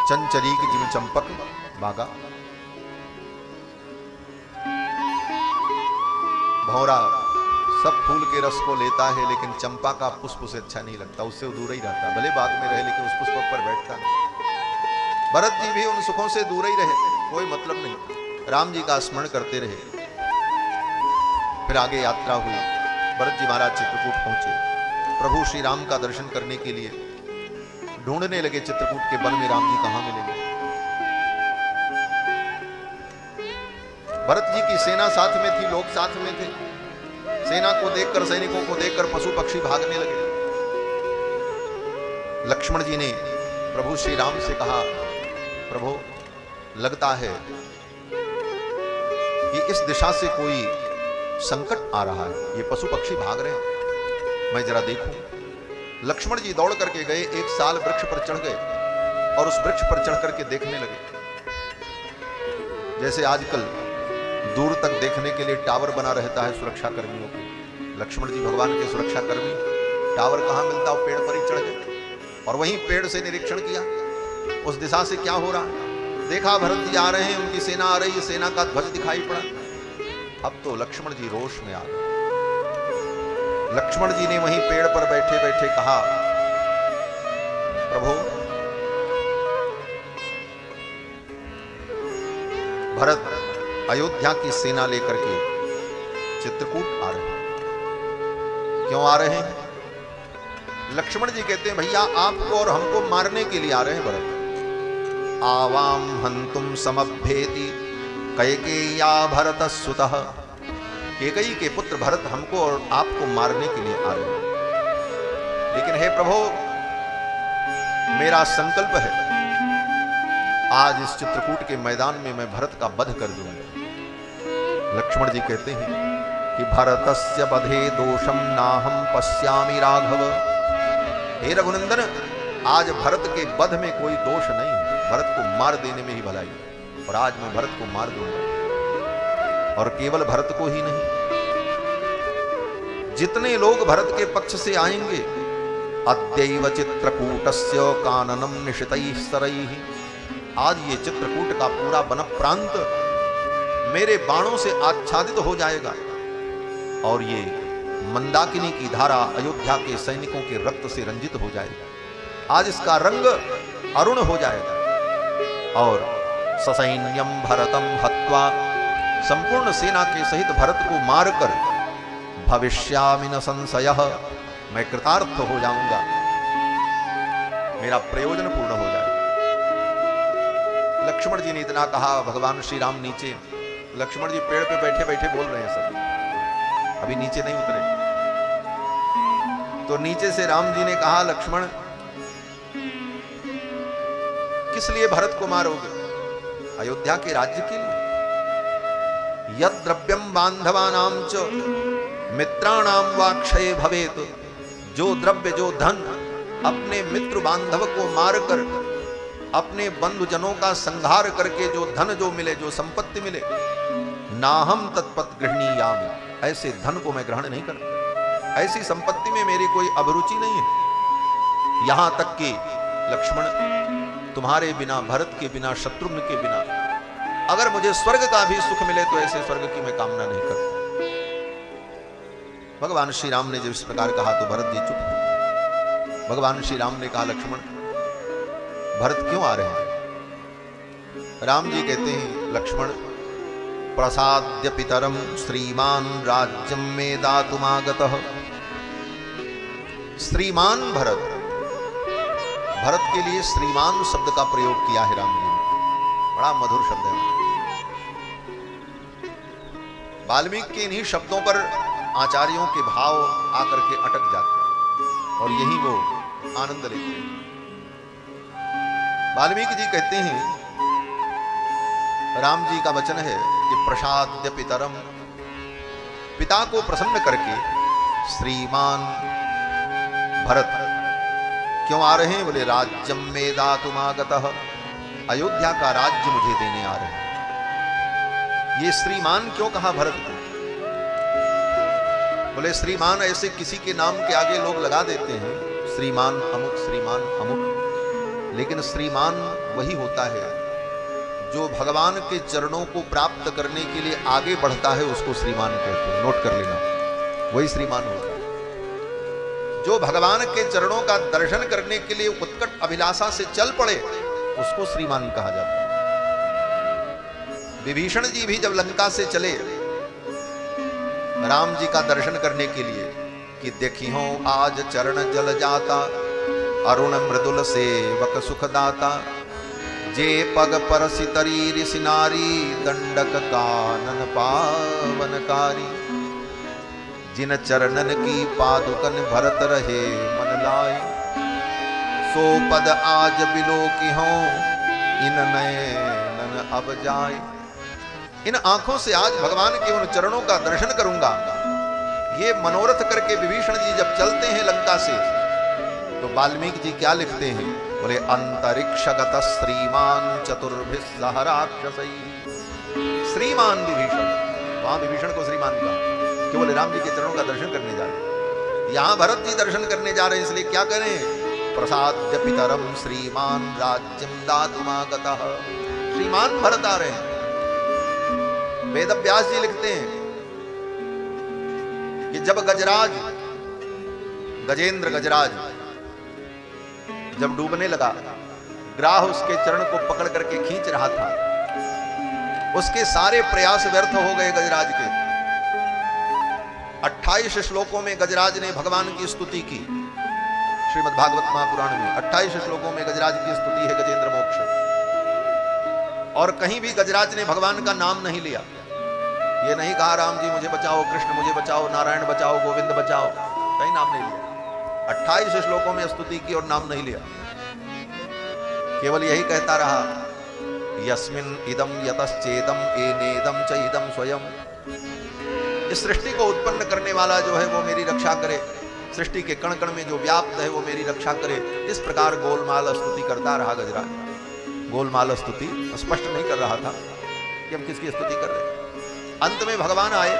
S1: चंचरीक जिम चंपक बागा, भौरा सब फूल के रस को लेता है, लेकिन चंपा का पुष्प उसे अच्छा नहीं लगता, उससे वो दूर ही रहता। भले बाग में रहे लेकिन उस पुष्प पर बैठता नहीं। भरत जी भी उन सुखों से दूर ही रहे, कोई मतलब नहीं, राम जी का स्मरण करते रहे। फिर आगे यात्रा हुई, भरत जी महाराज चित्रकूट पहुंचे। प्रभु श्री राम का दर्शन करने के लिए ढूंढने लगे चित्रकूट के वन में राम जी कहां मिलेंगे। भरत जी की सेना साथ में थी, लोग साथ में थे। सेना को देखकर, सैनिकों को देखकर पशु पक्षी भागने लगे। लक्ष्मण जी ने प्रभु श्री राम से कहा, प्रभु लगता है कि इस दिशा से कोई संकट आ रहा है, ये पशु पक्षी भाग रहे हैं, मैं जरा देखूं। लक्ष्मण जी दौड़ करके गए, एक साल वृक्ष पर चढ़ गए और उस वृक्ष पर चढ़ करके देखने लगे। जैसे आजकल दूर तक देखने के लिए टावर बना रहता है सुरक्षा कर्मियों के। लक्ष्मण जी भगवान के सुरक्षा कर्मी, टावर कहाँ मिलता, वो पेड़ पर ही चढ़ गए और वहीं पेड़ से निरीक्षण किया उस दिशा से क्या हो रहा है। देखा भरत जी आ रहे हैं, उनकी सेना आ रही है, सेना का ध्वज दिखाई पड़ा। अब तो लक्ष्मण जी रोष में आ गए। लक्ष्मण जी ने वहीं पेड़ पर बैठे बैठे कहा, प्रभु भरत अयोध्या की सेना लेकर के चित्रकूट आ रहे हैं। क्यों आ रहे हैं? लक्ष्मण जी कहते हैं, भैया आपको और हमको मारने के लिए आ रहे हैं भरत। आवाम हंतुम समभ्येति कैकेय्या भरत सुतः। कैकेयी के पुत्र भरत हमको और आपको मारने के लिए आ रहे हैं। लेकिन हे प्रभु, मेरा संकल्प है आज इस चित्रकूट के मैदान में मैं भरत का वध कर दूंगा। लक्ष्मण जी कहते हैं कि भरतस्य वधे दोषम नाहम पश्यामि राघव। हे रघुनंदन, आज भरत के वध में कोई दोष नहीं है, भरत को मार देने में ही भलाई है। और आज मैं भरत को मार दूंगा, और केवल भरत को ही नहीं, जितने लोग भरत के पक्ष से आएंगे, अद्यैव चित्रकूटस्य काननम निशितैः सरैः। आज ये चित्रकूट का पूरा वन प्रांत मेरे बाणों से आच्छादित हो जाएगा और ये मंदाकिनी की धारा अयोध्या के सैनिकों के रक्त से रंजित हो जाएगा। आज इसका रंग अरुण हो जाएगा। और ससैन्यम भरतम हत्वा, संपूर्ण सेना के सहित भरत को मारकर भविष्यामि न संशयः, मैं कृतार्थ हो जाऊंगा, मेरा प्रयोजन पूर्ण हो जाएगा। लक्ष्मण जी ने इतना कहा, भगवान श्री राम नीचे, लक्ष्मण जी पेड़ पे बैठे बैठे बोल रहे हैं सब, अभी नीचे नहीं उतरे। तो नीचे से राम जी ने कहा, लक्ष्मण किस लिए भरत को मारोगे? अयोध्या के राज्य के लिए। यद द्रव्यम बांधवानां च मित्राणां वा क्षये भवेत। जो द्रव्य, जो धन अपने मित्र बांधव को मारकर, अपने बंधुजनों का संहार करके जो धन जो मिले, जो संपत्ति मिले, नाहम तत्पत गृह्णीयामि, ऐसे धन को मैं ग्रहण नहीं करता, ऐसी संपत्ति में मेरी कोई अभिरुचि नहीं है। यहां तक कि लक्ष्मण, तुम्हारे बिना, भरत के बिना, शत्रुघ्न के बिना अगर मुझे स्वर्ग का भी सुख मिले तो ऐसे स्वर्ग की मैं कामना नहीं करता। भगवान श्री राम ने जब इस प्रकार कहा तो भरत जी चुप। भगवान श्री राम ने कहा, लक्ष्मण भरत क्यों आ रहे हैं? राम जी कहते हैं, लक्ष्मण प्रसाद्य पितरम श्रीमान राज्यम में दातुमागतः। श्रीमान भरत, भरत के लिए श्रीमान शब्द का प्रयोग किया है राम जी ने, बड़ा मधुर शब्द है। वाल्मीकि के इन्हीं शब्दों पर आचार्यों के भाव आकर के अटक जाते हैं और यही वो आनंद लेते हैं। वाल्मीकि जी कहते हैं, राम जी का वचन है कि प्रसाद्य पितरम, पिता को प्रसन्न करके श्रीमान भरत क्यों आ रहे हैं? बोले राज्यम में दातुमागतः, अयोध्या का राज्य मुझे देने आ रहे हैं। ये श्रीमान क्यों कहा भरत को? बोले श्रीमान ऐसे किसी के नाम के आगे लोग लगा देते हैं, श्रीमान अमुक, श्रीमान अमुक, लेकिन श्रीमान वही होता है जो भगवान के चरणों को प्राप्त करने के लिए आगे बढ़ता है, उसको श्रीमान कहते हैं। नोट कर लेना, वही श्रीमान होता है। जो भगवान के चरणों का दर्शन करने के लिए उत्कट अभिलाषा से चल पड़े, उसको श्रीमान कहा जाता है। विभीषण जी भी जब लंका से चले राम जी का दर्शन करने के लिए कि देखी हो आज चरण जल जाता, अरुण मृदुल सेवक सुखदाता, जे पग परसि तरी ऋषि नारी, दंडक कानन पावनकारी, जिन चरणन की पादुकन भरत रहे मन लाए, सो पद आज बिलो की हो इन नयनन अब जाए। इन आंखों से आज भगवान के उन चरणों का दर्शन करूंगा, ये मनोरथ करके विभीषण जी जब चलते हैं लंका से, तो वाल्मीकि जी क्या लिखते हैं? बोले अंतरिक्षगत श्रीमान चतुर्भिः सह राक्षसैः। श्रीमान विभीषण वहां विभीषण को श्रीमान कहा कि बोले राम जी के चरणों का दर्शन करने जा रहे हैं। यहां भरत जी दर्शन करने जा रहे हैं, इसलिए क्या करें, प्रसाद्य पितरम श्रीमान राज्यम दातुमागतः। श्रीमान भरत आ रहे हैं। वेद व्यास जी लिखते हैं कि जब गजराज, गजेंद्र गजराज जब डूबने लगा, ग्राह उसके चरण को पकड़ करके खींच रहा था, उसके सारे प्रयास व्यर्थ हो गए गजराज के। 28 श्लोकों में गजराज ने भगवान की स्तुति की। श्रीमद् भागवत महापुराण में 28 श्लोकों में गजराज की स्तुति है, गजेंद्र मोक्ष। और कहीं भी गजराज ने भगवान का नाम नहीं लिया। ये नहीं कहा राम जी मुझे बचाओ, कृष्ण मुझे बचाओ, नारायण बचाओ, गोविंद बचाओ, कहीं नाम नहीं लिया। 28 श्लोकों में स्तुति की और नाम नहीं लिया। केवल यही कहता रहा, यस्मिन् इदम यतश्चेदम एनेदम च इदम स्वयं। इस सृष्टि को उत्पन्न करने वाला जो है वो मेरी रक्षा करे, सृष्टि के कण कण में जो व्याप्त है वो मेरी रक्षा करे। इस प्रकार गोलमाल स्तुति करता रहा गजराज। गोलमाल स्तुति स्पष्ट नहीं कर रहा था कि हम किसकी स्तुति कर रहे हैं। अंत में भगवान आए,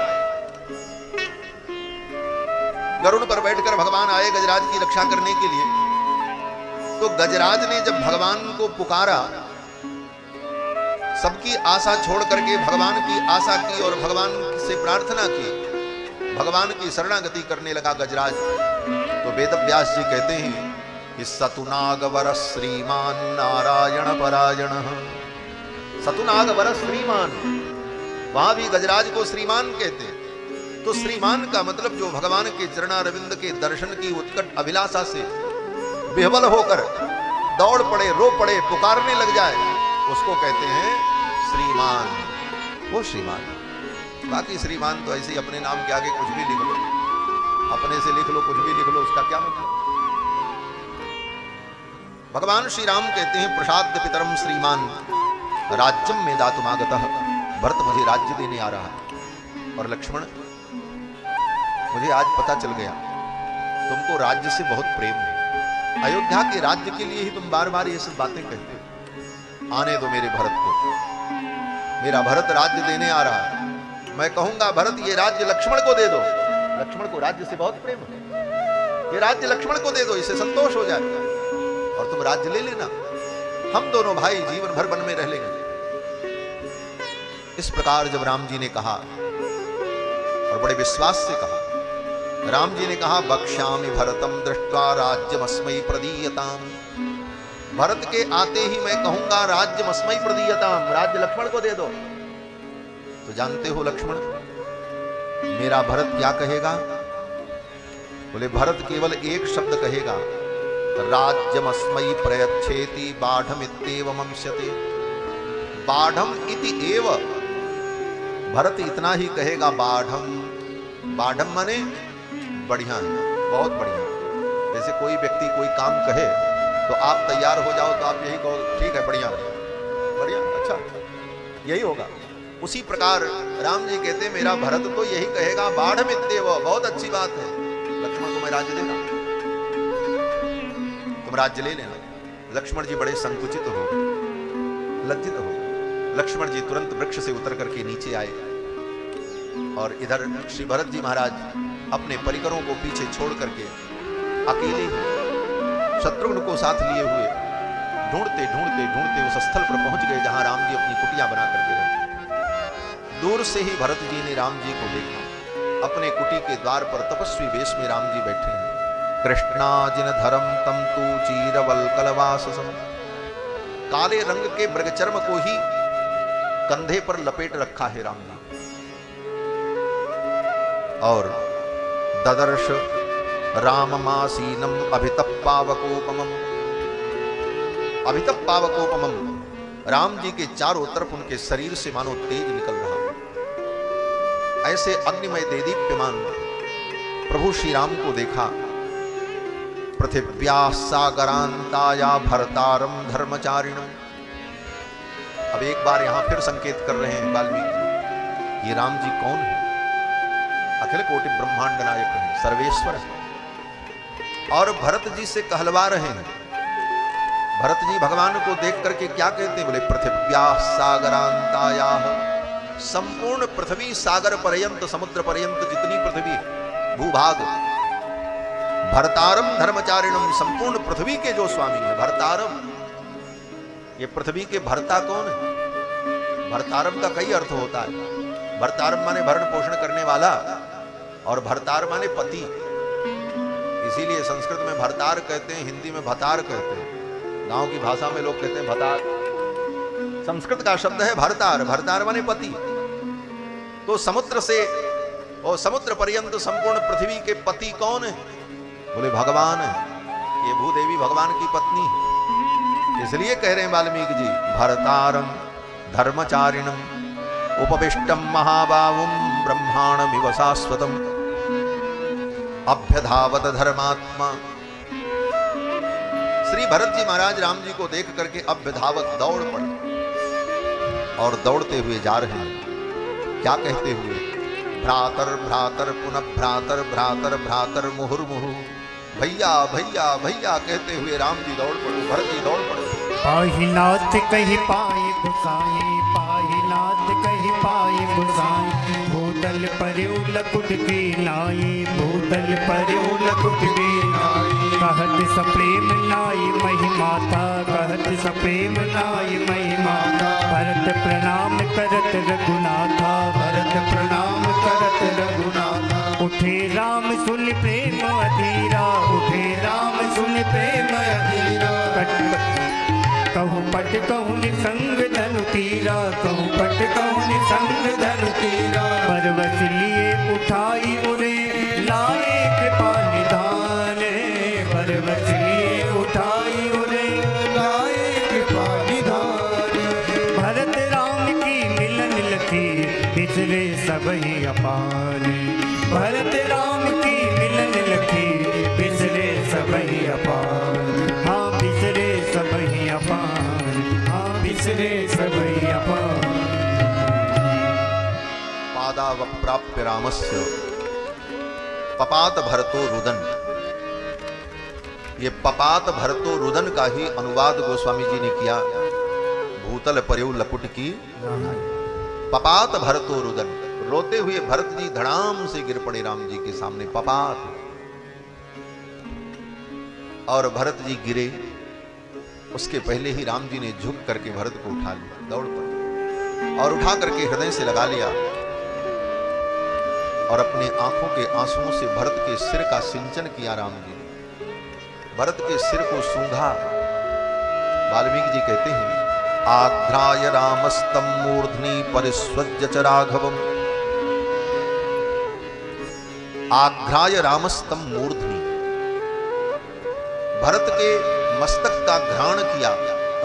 S1: गरुड़ पर बैठकर भगवान आए गजराज की रक्षा करने के लिए। तो गजराज ने जब भगवान को पुकारा, सबकी आशा छोड़ करके भगवान की आशा की और भगवान से प्रार्थना की, भगवान की शरणागति करने लगा गजराज। तो वेद व्यास जी कहते हैं कि सतुनागवर श्रीमान नारायण परायण। सतुनागवर श्रीमान, वहां भी गजराज को श्रीमान कहते हैं। तो श्रीमान का मतलब जो भगवान के चरणारविंद के दर्शन की उत्कट अभिलाषा से विह्वल होकर दौड़ पड़े, रो पड़े, पुकारने लग जाए, उसको कहते हैं श्रीमान। वो श्रीमान। बाकी श्रीमान तो ऐसे ही अपने नाम के आगे कुछ भी लिख लो, अपने से लिख लो, कुछ भी लिख लो, उसका क्या मतलब। भगवान श्री राम कहते हैं प्रसाद्य पितरम श्रीमान राज्यम में दातुमागतः। भरत मुझे राज्य देने आ रहा है। और लक्ष्मण, मुझे आज पता चल गया तुमको राज्य से बहुत प्रेम है। अयोध्या के राज्य के लिए ही तुम बार बार ये सब बातें कहते हो। आने दो मेरे भरत को, मेरा भरत राज्य देने आ रहा है। मैं कहूंगा भरत ये राज्य लक्ष्मण को दे दो। लक्ष्मण को राज्य से बहुत प्रेम है, ये राज्य लक्ष्मण को दे दो, इससे संतोष हो जाए और तुम राज्य ले लेना, हम दोनों भाई जीवन भर वन में रह लेंगे। इस प्रकार जब राम जी ने कहा और बड़े विश्वास से कहा, राम जी ने कहा बक्ष्यामि भरतम दृष्ट्वा राज्यमस्मै प्रदीयताम। भरत के आते ही मैं कहूंगा राज्यमस्मै प्रदीयताम, राज्य लक्ष्मण को दे दो। तो जानते हो लक्ष्मण, मेरा भरत क्या कहेगा? बोले भरत केवल एक शब्द कहेगा, राज्यमस्मै प्रयच्छेति बाढ़मित्येव मंस्यते। बाढ़म इति एव, भरत इतना ही कहेगा, बाढ़म। बाढ़म माने बढ़िया है, बहुत बढ़िया। जैसे कोई व्यक्ति कोई काम कहे तो आप तैयार हो जाओ तो आप यही कहो ठीक है, बढ़िया बढ़िया, अच्छा, यही होगा। उसी प्रकार राम जी कहते मेरा भरत तो यही कहेगा, बाढ़मित्येव, बहुत अच्छी बात है, लक्ष्मण को मैं राज्य देना, तुम राज्य ले लेना। लक्ष्मण जी बड़े संकुचित हो गए, लज्जित हो गए। लक्ष्मण जी तुरंत वृक्ष से उतर करके नीचे आए और इधर श्री भरत जी महाराज अपने परिकरों को पीछे छोड़ करके अकेले ही शत्रुघ्न को साथ लिए हुए ढूंढते ढूंढते ढूंढते उस स्थल पर पहुंच गए जहां राम जी अपनी कुटिया बना करके रहते। दूर से ही भरत जी ने राम जी को देखा। अपने कुटी के द्वार पर तपस्वी वेश में राम जी बैठे हैं। कृष्णाजिन धरम तम तू चीरवल्कलवाससम। काले रंग के मृगचर्म को ही कंधे पर लपेट रखा है राम जी। और ददर्श राममासीनम अभितप्पावकोपमम। अभितप्पावकोपमम, राम जी के चारों तरफ उनके शरीर से मानो तेज निकल रहा है। ऐसे अग्निमय देदीप्यमान प्रभु श्री राम को देखा। पृथिव्या सागरांताया भरतारम धर्मचारिणम। अब एक बार यहां फिर संकेत कर रहे हैं वाल्मीकि जी, ये राम जी कौन है? अखिल कोटि ब्रह्मांड नायक है, सर्वेश्वर है। और भरत जी से कहलवा रहे हैं। भरत जी भगवान को देख करके क्या कहते हैं? बोले पृथिव्या सागरांताया, संपूर्ण पृथ्वी सागर पर्यंत, समुद्र पर्यंत जितनी पृथ्वी भूभाग, भरतारम धर्मचारिणम, संपूर्ण पृथ्वी के जो स्वामी है भरतारम। ये पृथ्वी के भरता कौन है? भरतारम का कई अर्थ होता है। भरतारम माने भरण पोषण करने वाला, और भरतार माने पति। इसीलिए संस्कृत में भरतार कहते हैं, हिंदी में भतार कहते हैं, गांव की भाषा में लोग कहते हैं भतार। संस्कृत का शब्द है भरतार, भरतार माने पति। तो समुद्र से और समुद्र पर्यंत संपूर्ण पृथ्वी के पति कौन है? बोले भगवान है। ये भूदेवी भगवान की पत्नी है। इसलिए कह रहे हैं वाल्मीकि जी, भरतारम धर्मचारिणम उपविष्टम महाबाहुम ब्रह्मांडमिव शाश्वतम अभ्यधावत धर्मात्मा। श्री भरत जी महाराज राम जी को देख करके अभ्यधावत दौड़ पड़े, और दौड़ते हुए जा रहे हैं। क्या कहते हुए? भ्रातर भ्रातर पुनः भ्रातर, भ्रातर भ्रातर मुहुर्मुहु, भैया भैया भैया कहते हुए राम जी दौड़ पड़े, भरत जी दौड़ पड़े।
S2: पाहिनाथ कही पाए गुसाई, पाहिनाथ कही पाए गुसाई, भूतल पर्यु लकुट की नाई, भूतल पर्यु लकुट की नाई। कहत सप्रेम नाई महिमाता, कहत सप्रेम नाई महिमाता। भरत प्रणाम करत रघुनाथा, भरत प्रणाम करत रघुनाथा। उठे राम सुन प्रेम अधीरा, उठे राम सुन प्रेम अधीरा। कहूँ पट कहूँ निसंग धनु तीरा, कहूँ पट कहूँ निसंग धनु तीरा। परवश लिए उठाई उरे लाए कृपा निधान, परवश लिए उठाई उरे लाए कृपा निधान। भरत राम की मिलन लखी बिसरे सबही अपार, भरत राम की मिलन लखी बिसरे सबही अपार। हाँ बिसरे सबही अपार, हाँ बिसरे सबही अपार।
S1: पादाव प्राप्य रामस्य पपात भरतो रुदन। ये पपात भरतो रुदन का ही अनुवाद गोस्वामी जी ने किया, भूतल पर्यु लकुट की पपात भरतो रुदन। रोते हुए भरत जी धड़ाम से गिर पड़े राम जी के सामने, पपात। और भरत जी गिरे, उसके पहले ही राम जी ने झुक करके भरत को उठा लिया, दौड़ पड़े और उठा करके हृदय से लगा लिया, और अपने आंखों के आंसुओं से भरत के सिर का सिंचन किया। राम जी ने भरत के सिर को सूंघा। वाल्मीकि जी कहते हैं, आध्राय रामस्तम मूर्धनि परिस्वज्य च राघवम। आघ्राय रामस्तम मूर्धनि, भरत के मस्तक का घ्राण किया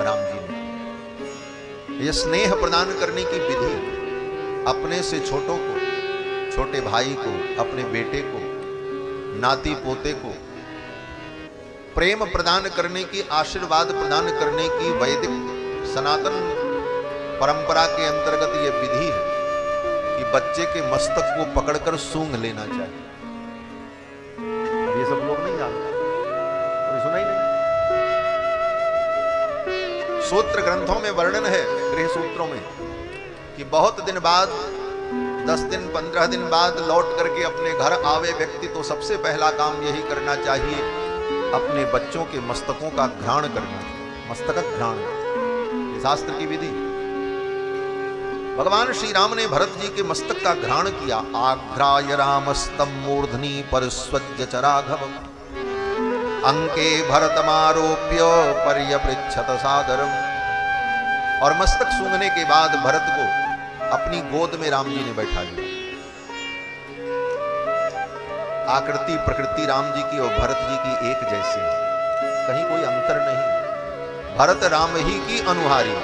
S1: राम जी ने। यह स्नेह प्रदान करने की विधि, अपने से छोटों को, छोटे भाई को, अपने बेटे को, नाती पोते को प्रेम प्रदान करने की, आशीर्वाद प्रदान करने की वैदिक सनातन परंपरा के अंतर्गत यह विधि है कि बच्चे के मस्तक को पकड़कर सूंघ लेना चाहिए। ये सब लोग नहीं जानते, सुना ही नहीं। सूत्र ग्रंथों में वर्णन है, गृह सूत्रों में, कि बहुत दिन बाद, 10 दिन 15 दिन बाद लौट करके अपने घर आवे व्यक्ति तो सबसे पहला काम यही करना चाहिए, अपने बच्चों के मस्तकों का घ्राण करना, मस्तक घ्राण, शास्त्र की विधि। भगवान श्री राम ने भरत जी के मस्तक का घ्राण किया। आघ्राय रामस्तम मूर्धनि परिस्वज्य च राघवम् अंके भरतमारोप्य पर्यपृच्छत सादरम। और मस्तक सूंघने के बाद भरत को अपनी गोद में राम जी ने बैठा लिया। आकृति प्रकृति राम जी की और भरत जी की एक जैसी है, कहीं कोई अंतर नहीं। भरत राम ही की अनुहारी,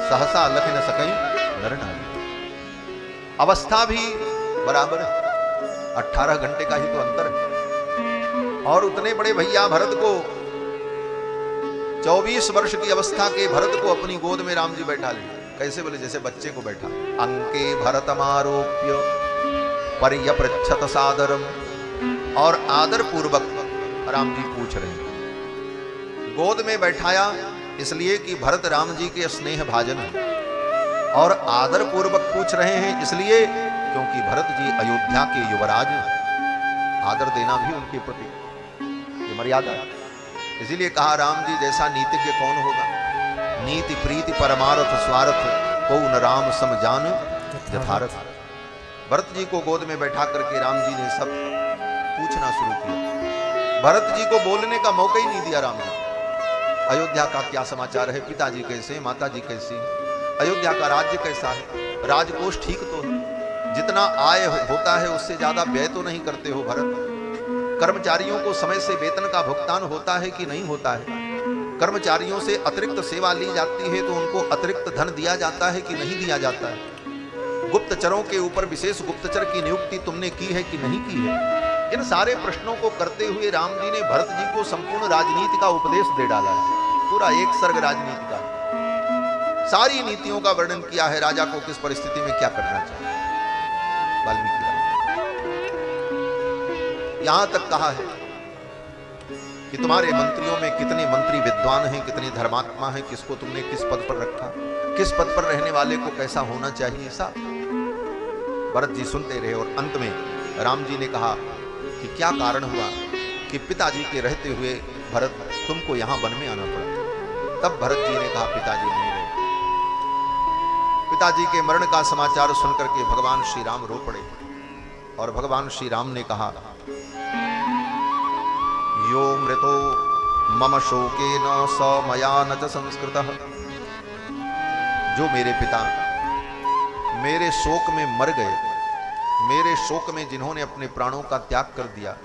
S1: सहसा लख न सकई नर नारी। अवस्था भी बराबर है, 18 घंटे का ही तो अंतर है। और उतने बड़े भैया भरत को, 24 वर्ष की अवस्था के भरत को अपनी गोद में राम जी बैठा ले। कैसे बोले? जैसे बच्चे को बैठा। अंके भरतमारोप्य पर्यपृच्छत सादरम। और आदर पूर्वक राम जी पूछ रहे हैं। गोद में बैठाया इसलिए कि भरत राम जी के स्नेह भाजन है। और आदर पूर्वक पूछ रहे हैं इसलिए क्योंकि भरत जी अयोध्या के युवराज हैं। आदर देना भी उनके प्रति ये मर्यादा है। इसीलिए कहा राम जी जैसा नीतिज्ञ कौन होगा, नीति प्रीति परमार्थ स्वार्थ को न राम सम जान यथार्थ। भरत जी को गोद में बैठा करके राम जी ने सब पूछना शुरू किया। भरत जी को बोलने का मौका ही नहीं दिया राम जी। अयोध्या का क्या समाचार है, पिताजी कैसे, माता जी कैसी, अयोध्या का राज्य कैसा है, राजकोष ठीक तो है, जितना आय होता है उससे ज्यादा व्यय तो नहीं करते हो भरत, कर्मचारियों को समय से वेतन का भुगतान होता है कि नहीं होता है, कर्मचारियों से अतिरिक्त सेवा ली जाती है तो उनको अतिरिक्त धन दिया जाता है कि नहीं दिया जाता है, गुप्तचरों के ऊपर विशेष गुप्तचर की नियुक्ति तुमने की है कि नहीं की है। इन सारे प्रश्नों को करते हुए राम जी ने भरत जी को संपूर्ण राजनीति का उपदेश दे डाला है। पूरा एक सर्ग राजनीति का, सारी नीतियों का वर्णन किया है, राजा को किस परिस्थिति में क्या करना चाहिए। वाल्मीकि यहां तक कहा है कि तुम्हारे मंत्रियों में कितने मंत्री विद्वान हैं, कितने धर्मात्मा हैं, किसको तुमने किस पद पर रखा, किस पद पर रहने वाले को कैसा होना चाहिए। सब भरत जी सुनते रहे और अंत में राम जी ने कहा कि क्या कारण हुआ कि पिताजी के रहते हुए भरत तुमको यहां वन में आना पड़ा। तब भरत जी ने कहा पिताजी नहीं रहे। पिताजी के मरण का समाचार सुनकर के भगवान श्री राम रो पड़े और भगवान श्री राम ने कहा यो मृतो मम शोकेन स मया न च संस्कृतः। जो मेरे पिता मेरे शोक में मर गए, मेरे शोक में जिन्होंने अपने प्राणों का त्याग कर दिया,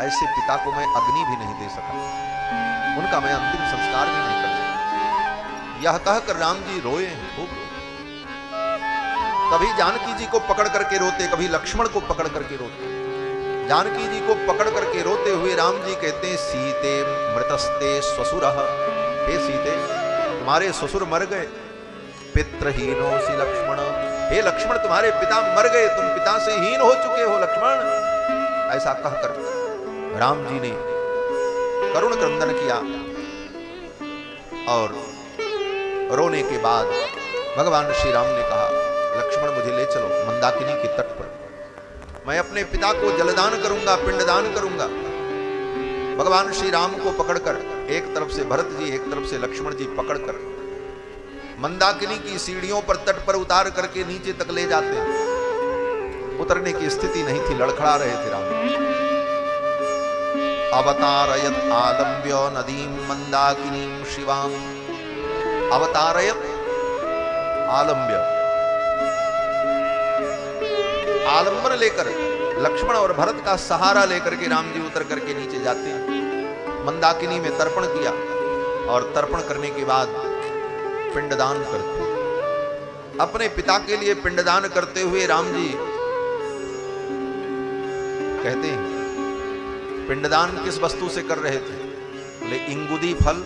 S1: ऐसे पिता को मैं अग्नि भी नहीं दे सका, उनका मैं अंतिम संस्कार भी नहीं कर सका। यह कहकर राम जी रोए हैं खूब। कभी जानकी जी को पकड़ करके रोते, कभी लक्ष्मण को पकड़ करके रोते। जानकी जी को पकड़ करके रोते हुए राम जी कहते हैं सीते मृतस्ते स्वसुरः। हे सीते तुम्हारे ससुर मर गए, पितृहीनोऽसि लक्ष्मण। हे लक्ष्मण तुम्हारे पिता मर गए, तुम पिता से हीन हो चुके हो लक्ष्मण। ऐसा कहकर राम जी ने करुण क्रंदन किया और रोने के बाद भगवान श्री राम ने कहा लक्ष्मण मुझे ले चलो मंदाकिनी के तट पर, मैं अपने पिता को जलदान करूंगा, पिंडदान करूंगा। भगवान श्री राम को पकड़कर एक तरफ से भरत जी, एक तरफ से लक्ष्मण जी पकड़कर मंदाकिनी की सीढ़ियों पर तट पर उतार करके नीचे तक ले जाते। उतरने की स्थिति नहीं थी, लड़खड़ा रहे थे राम। अवतारयत आलम्ब्य नदीम मंदाकिनीम शिवाम। अवतारयत आलम्ब्य, आलंबन लेकर लक्ष्मण और भरत का सहारा लेकर के राम जी उतर करके नीचे जाते हैं। मंदाकिनी में तर्पण किया और तर्पण करने के बाद पिंडदान करते। अपने पिता के लिए पिंडदान करते हुए राम जी कहते हैं पिंडदान किस वस्तु से कर रहे थे, बोले इंगुदी फल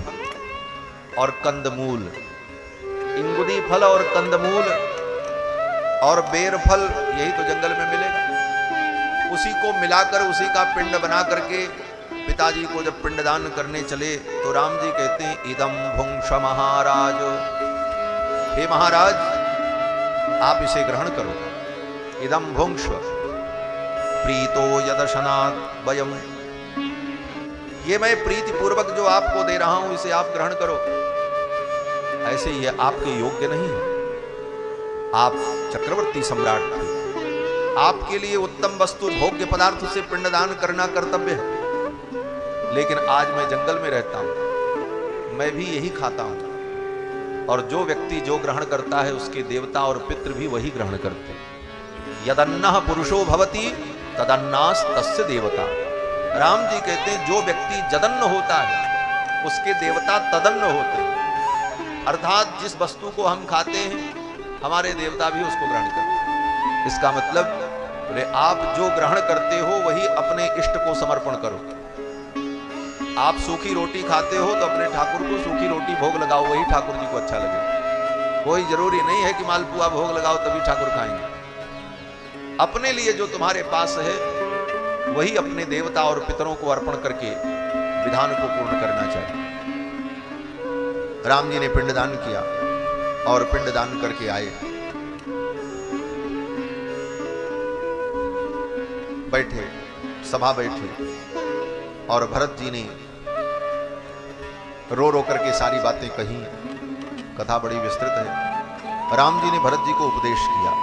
S1: और कंदमूल। इंगुदी फल और कंदमूल और बेर फल यही तो जंगल में मिलेगा, उसी को मिलाकर उसी का पिंड बना करके पिताजी को जब पिंडदान करने चले तो राम जी कहते हैं इदम भुंक्ष महाराज। हे महाराज आप इसे ग्रहण करो। इदम भुंक्ष प्रीतो यदशनात् वयम। ये मैं प्रीति पूर्वक जो आपको दे रहा हूं इसे आप ग्रहण करो। ऐसे ये आपके योग्य नहीं है, आप चक्रवर्ती सम्राट थे, आपके लिए उत्तम वस्तु भोग्य पदार्थ से पिंडदान करना कर्तव्य है। लेकिन आज मैं जंगल में रहता हूं, मैं भी यही खाता हूं, और जो व्यक्ति जो ग्रहण करता है उसके देवता और पितृ भी वही ग्रहण करते हैं। यदन्नः पुरुषो भवति तदन्नास् तस्य देवता। राम जी कहते हैं जो व्यक्ति जदन्न होता है उसके देवता तदन्न होते हैं, अर्थात जिस वस्तु को हम खाते हैं हमारे देवता भी उसको ग्रहण करते हैं। इसका मतलब बोले आप जो ग्रहण करते हो वही अपने इष्ट को समर्पण करो। आप सूखी रोटी खाते हो तो अपने ठाकुर को सूखी रोटी भोग लगाओ, वही ठाकुर जी को अच्छा लगे। कोई जरूरी नहीं है कि मालपुआ भोग लगाओ तभी ठाकुर खाएंगे। अपने लिए जो तुम्हारे पास है वही अपने देवता और पितरों को अर्पण करके विधान को पूर्ण करना चाहिए। राम जी ने पिंडदान किया और पिंडदान करके आए बैठे, सभा बैठी और भरत जी ने रो रो करके सारी बातें कही। कथा बड़ी विस्तृत है। राम जी ने भरत जी को उपदेश किया।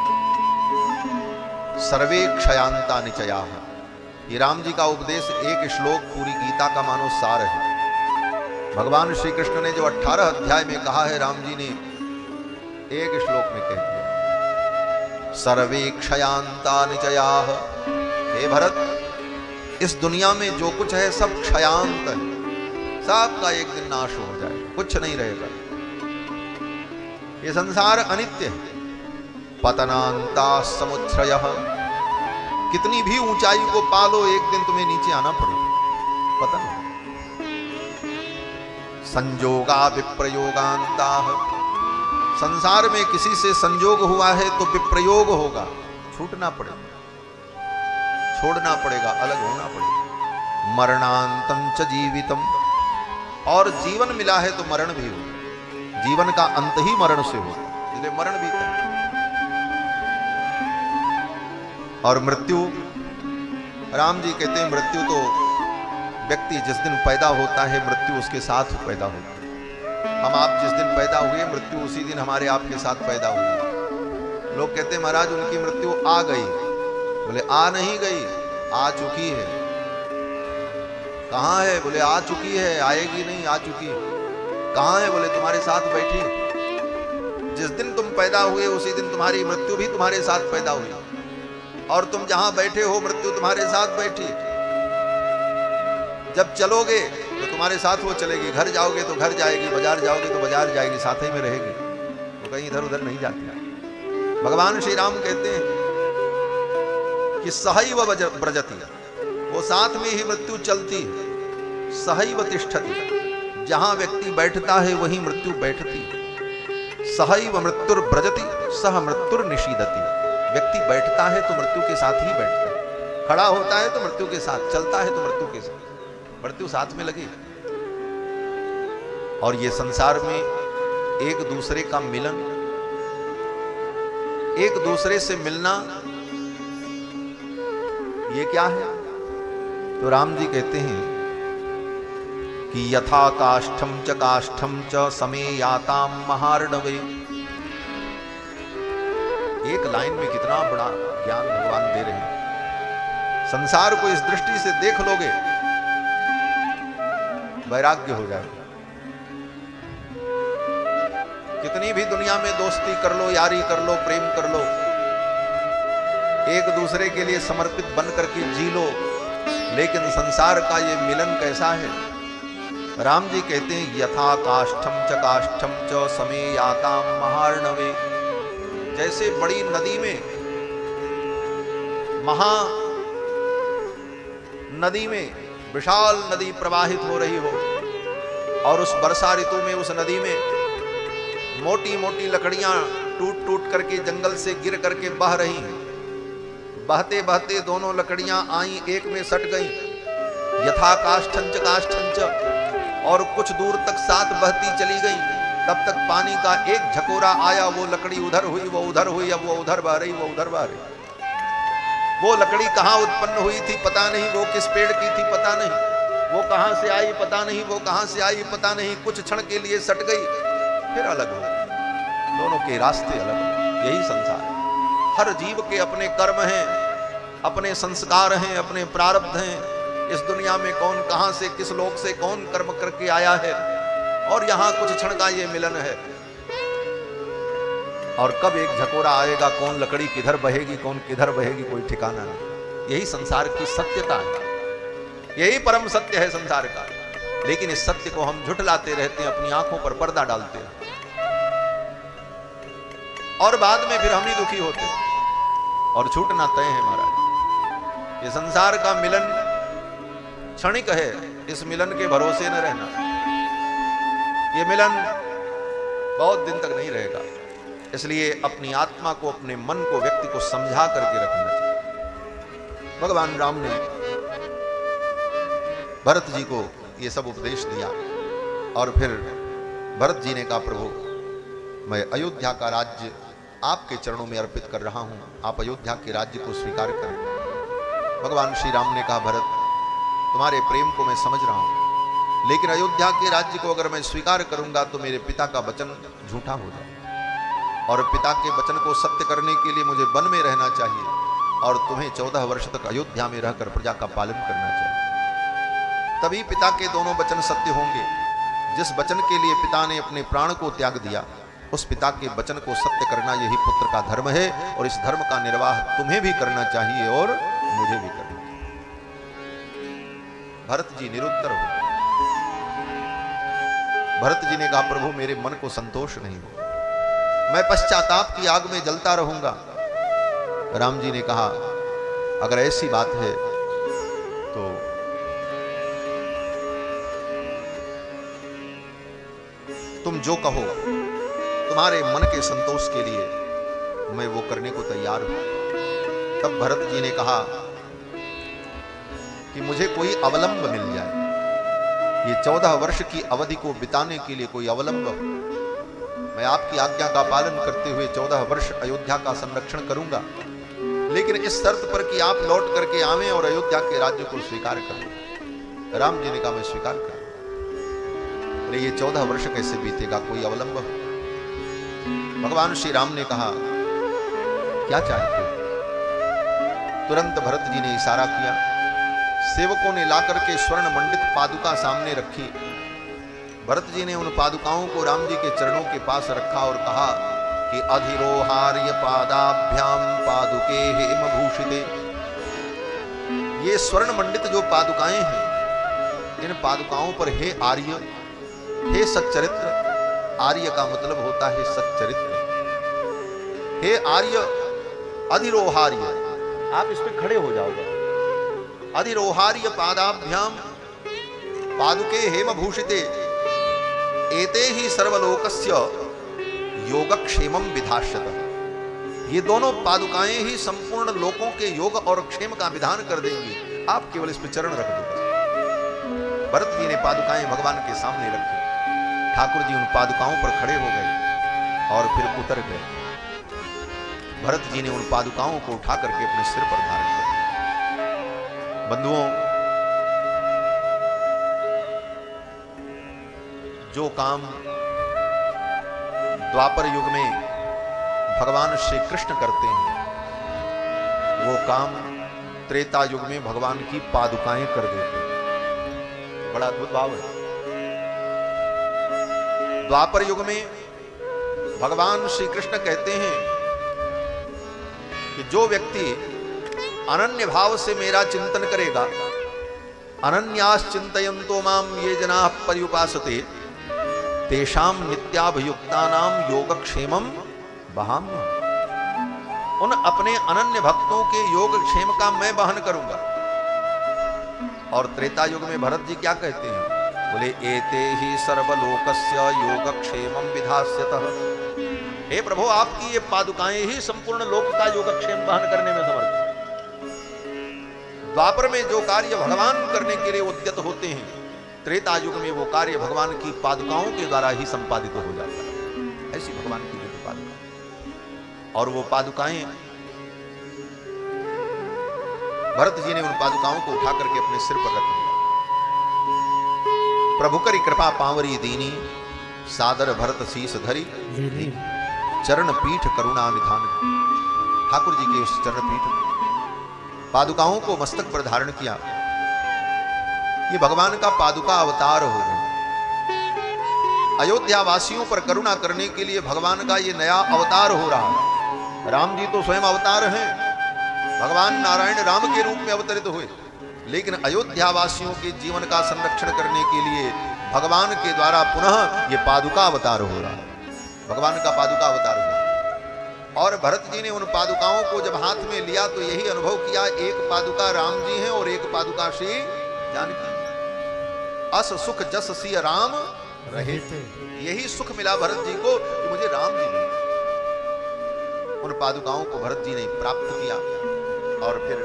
S1: सर्वे क्षयांता निचया। ये राम जी का उपदेश एक श्लोक पूरी गीता का मानो सार है। भगवान श्री कृष्ण ने जो 18 अध्याय में कहा है, राम जी ने एक श्लोक में कह दिया। सर्वे क्षयांता निचया। हे भरत, इस दुनिया में जो कुछ है सब क्षयांत है, सबका एक दिन नाश हो जाए, कुछ नहीं रहेगा। ये संसार अनित्य है। पतनांता समुच्छ्रयः। कितनी भी ऊंचाई को पालो, एक दिन तुम्हें नीचे आना पड़ेगा, पतन। संजोगा विप्रयोगांता। संसार में किसी से संजोग हुआ है तो विप्रयोग होगा, छूटना पड़ेगा, छोड़ना पड़ेगा, अलग होना पड़ेगा। मरणांतम च जीवितम। और जीवन मिला है तो मरण भी हो। जीवन का अंत ही मरण से हो, इसलिए मरण भी है। और मृत्यु, राम जी कहते हैं मृत्यु तो व्यक्ति जिस दिन पैदा होता है, मृत्यु उसके साथ पैदा होता है। हम आप जिस दिन पैदा हुए, मृत्यु उसी दिन हमारे आपके साथ पैदा हुई। लोग कहते हैं महाराज उनकी मृत्यु आ गई। बोले आ नहीं गई, आ चुकी है। कहाँ है? बोले आ चुकी है, आएगी नहीं, आ चुकी है। कहाँ है? बोले तुम्हारे साथ बैठी। जिस दिन तुम पैदा हुए उसी दिन तुम्हारी मृत्यु भी तुम्हारे साथ पैदा हुई, और तुम जहां बैठे हो मृत्यु तुम्हारे साथ बैठी। जब चलोगे तो तुम्हारे साथ वो चलेगी, घर जाओगे तो घर जाएगी, बाजार जाओगे तो बाजार जाएगी, साथ ही में रहेगी, वो कहीं इधर उधर नहीं जाती। भगवान श्री राम कहते हैं कि सहैव व्रजति, वो साथ में ही मृत्यु चलती है। सहैव तिष्ठति, जहां व्यक्ति बैठता है वहीं मृत्यु बैठती है। सहैव मृत्युर्व्रजति सह मृत्युर्निषीदति। व्यक्ति बैठता है तो मृत्यु के साथ ही बैठता है, खड़ा होता है तो मृत्यु के साथ, चलता है तो मृत्यु के साथ, मृत्यु साथ में लगी। और ये संसार में एक दूसरे का मिलन, एक दूसरे से मिलना, ये क्या है? तो राम जी कहते हैं कि यथा काष्ठम च समेयाताम महार्णवे। एक लाइन में कितना बड़ा ज्ञान भगवान दे रहे हैं। संसार को इस दृष्टि से देख लोगे, वैराग्य हो जाएगा। कितनी भी दुनिया में दोस्ती कर लो, यारी कर लो, प्रेम कर लो, एक दूसरे के लिए समर्पित बन करके जी लो, लेकिन संसार का ये मिलन कैसा है? राम जी कहते हैं यथा काष्ठम च समेयाताम महार्णवे। जैसे बड़ी नदी में, महा नदी में विशाल नदी प्रवाहित हो रही हो, और उस वर्षा ऋतु में उस नदी में मोटी मोटी लकड़ियां टूट टूट करके जंगल से गिर करके बह रही हैं। बहते बहते दोनों लकड़ियां आई, एक में सट गई। यथा काष्ठंच, और कुछ दूर तक साथ बहती चली गई। तब तक पानी का एक झकोरा आया, वो लकड़ी उधर हुई, वो उधर हुई, अब वो उधर बह रही, वो उधर बह रही। वो लकड़ी कहाँ उत्पन्न हुई थी पता नहीं, वो किस पेड़ की थी पता नहीं, वो कहाँ से आई पता नहीं, वो कहाँ से आई पता नहीं। कुछ क्षण के लिए सट गई, फिर अलग हो गई, दोनों के रास्ते अलग। यही संसार है। हर जीव के अपने कर्म हैं, अपने संस्कार हैं, अपने प्रारब्ध हैं। इस दुनिया में कौन कहां से, किस लोक से कौन कर्म करके आया है, और यहां कुछ क्षण का ये मिलन है। और कब एक झकोरा आएगा, कौन लकड़ी किधर बहेगी, कौन किधर बहेगी, कोई ठिकाना नहीं। यही संसार की सत्यता है, यही परम सत्य है संसार का। लेकिन इस सत्य को हम झुठलाते रहते हैं, अपनी आंखों पर पर्दा डालते हैं, और बाद में फिर हम ही दुखी होते हैं, और छूटना तय है महाराज। ये संसार का मिलन क्षणिक है, इस मिलन के भरोसे न रहना। ये मिलन बहुत दिन तक नहीं रहेगा। इसलिए अपनी आत्मा को, अपने मन को, व्यक्ति को समझा करके रखना चाहिए। भगवान राम ने भरत जी को ये सब उपदेश दिया, और फिर भरत जी ने कहा प्रभु, मैं अयोध्या का राज्य आपके चरणों में अर्पित कर रहा हूं, आप अयोध्या के राज्य को स्वीकार करें। भगवान श्री राम ने कहा, भरत तुम्हारे प्रेम को मैं समझ रहा हूं, लेकिन अयोध्या के राज्य को अगर मैं स्वीकार करूंगा तो मेरे पिता का वचन झूठा हो जाए, और पिता के वचन को सत्य करने के लिए मुझे वन में रहना चाहिए, और तुम्हें 14 वर्ष तक अयोध्या में रहकर प्रजा का पालन करना चाहिए। तभी पिता के दोनों वचन सत्य होंगे। जिस वचन के लिए पिता ने अपने प्राण को त्याग दिया, उस पिता के वचन को सत्य करना यही पुत्र का धर्म है, और इस धर्म का निर्वाह तुम्हें भी करना चाहिए और मुझे भी करना चाहिए। भरत जी निरुत्तर हो। भरत जी ने कहा, प्रभु मेरे मन को संतोष नहीं हो, मैं पश्चाताप की आग में जलता रहूंगा। राम जी ने कहा, अगर ऐसी बात है तो तुम जो कहो, तुम्हारे मन के संतोष के लिए मैं वो करने को तैयार हूं। तब भरत जी ने कहा कि मुझे कोई अवलंब मिल जाए, ये 14 वर्ष की अवधि को बिताने के लिए कोई अवलंब, मैं आपकी आज्ञा का पालन करते हुए 14 वर्ष अयोध्या का संरक्षण करूंगा, लेकिन इस शर्त पर कि आप लौट करके आवें और अयोध्या के राज्य को स्वीकार करें। राम जी ने कहा, मैं स्वीकार करूं। अरे ये 14 वर्ष कैसे बीतेगा, कोई अवलंब? भगवान श्री राम ने कहा, क्या चाहते हो? तुरंत भरत जी ने इशारा किया। सेवकों ने लाकर के स्वर्ण मंडित पादुका सामने रखी। भरत जी ने उन पादुकाओं को राम जी के चरणों के पास रखा और कहा कि अधिरोहार्य पादाभ्याम पादुके हेम भूषिते। ये स्वर्ण मंडित जो पादुकाएं हैं, इन पादुकाओं पर हे आर्य, हे सच्चरित्र, आर्य का मतलब होता है सच्चरित्र, हे आर्य अधिरोहार्य, आप इस पे खड़े हो जाओगे। अधिरोहार्य पादाभ्याम पादुके हेम भूषिते एते ही सर्वलोकस्य योगक्षेमम विधास्यत। ये दोनों पादुकाएं ही संपूर्ण लोकों के योग और क्षेम का विधान कर देंगी, आप केवल इस पे चरण रख दो। भरत जी ने पादुकाएं भगवान के सामने रखी। ठाकुर जी उन पादुकाओं पर खड़े हो गए और फिर उतर गए। भरत जी ने उन पादुकाओं को उठा करके अपने सिर पर धारण कर। बंधुओं, जो काम द्वापर युग में भगवान श्री कृष्ण करते हैं, वो काम त्रेता युग में भगवान की पादुकाएं कर देते हैं। बड़ा अद्भुत भाव है। द्वापर युग में भगवान श्री कृष्ण कहते हैं कि जो व्यक्ति अनन्य भाव से मेरा चिंतन करेगा, अनन्यास चिंतयन्तो माम ये जनाः पर्युपासते तेषाम नित्याभियुक्तानाम योगक्षेमम वहाम्यहम्। उन अपने अनन्य भक्तों के योगक्षेम का मैं वहन करूंगा। और त्रेता युग में भरत जी क्या कहते हैं? बोले एते ही सर्वलोकस्य योगक्षेमम विधास्यतः। हे प्रभु, आपकी ये पादुकाएं ही संपूर्ण लोक का योगक्षेम वहन करने में समर्थ हैं। द्वापर में जो कार्य भगवान करने के लिए उद्यत होते हैं, त्रेता युग में वो कार्य भगवान की पादुकाओं के द्वारा ही संपादित हो जाता है। ऐसी भगवान की दिव्य पादुका। और वो पादुकाएं, भरत जी ने उन पादुकाओं को उठा करके अपने सिर पर रख दिया। प्रभु करी कृपा पावरी दीनी, सादर भरत शीस धरी, चरण पीठ करुणा निधान। ठाकुर जी के उस चरण पीठ पादुकाओं को मस्तक पर धारण किया। ये भगवान का पादुका अवतार हो गया। अयोध्या वासियों पर करुणा करने के लिए भगवान का ये नया अवतार हो रहा है। राम जी तो स्वयं अवतार हैं, भगवान नारायण राम के रूप में अवतरित हुए, लेकिन अयोध्या वासियों के जीवन का संरक्षण करने के लिए भगवान के द्वारा पुनः ये पादुका अवतार हो रहा है। भगवान का पादुका अवतार हुआ। और भरत जी ने उन पादुकाओं को जब हाथ में लिया तो यही अनुभव किया, एक पादुका राम जी हैं और एक पादुका श्री जानकी। अस सुख जस सिय राम रहे थे। यही सुख मिला भरत जी को कि मुझे राम जी मिले। उन पादुकाओं को भरत जी ने प्राप्त किया और फिर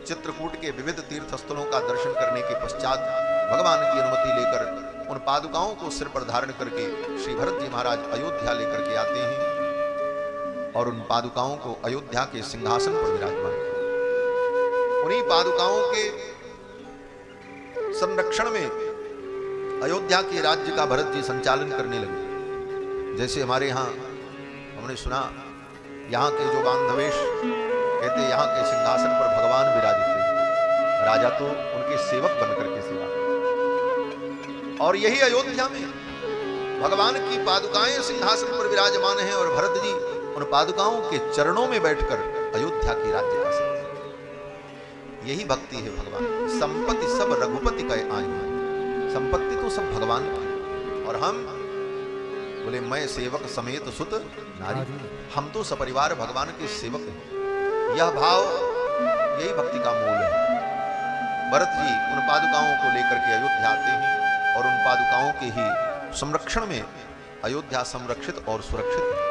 S1: चित्रकूट के विविध तीर्थ स्थलों का दर्शन करने के पश्चात भगवान की अनुमति लेकर उन पादुकाओं को सिर पर धारण करके श्री भरत जी महाराज अयोध्या लेकर के आते हैं और उन पादुकाओं को अयोध्या के सिंहासन पर विराजमान करते। उन्हीं पादुकाओं के संरक्षण में अयोध्या के राज्य का भरत जी संचालन करने लगे। जैसे हमारे यहाँ हमने सुना, यहाँ के जो गांधवेश कहते यहाँ के सिंहासन पर भगवान विराजित थे, राजा तो उनके सेवक बनकर के सेवा करते। और यही अयोध्या में भगवान की पादुकाएं सिंहासन पर विराजमान हैं और भरत जी उन पादुकाओं के चरणों में बैठकर अयोध्या के राज्य का सेवा। यही भक्ति है भगवान। संपत्ति सब रघुपति का आई, संपत्ति तो सब भगवान की, और हम बोले मैं सेवक समेत सुत नारी, हम तो सपरिवार भगवान के सेवक हैं। यह भाव, यही भक्ति का मूल है। भरत जी उन पादुकाओं को लेकर के अयोध्या आते हैं और उन पादुकाओं के ही संरक्षण में अयोध्या संरक्षित और सुरक्षित है।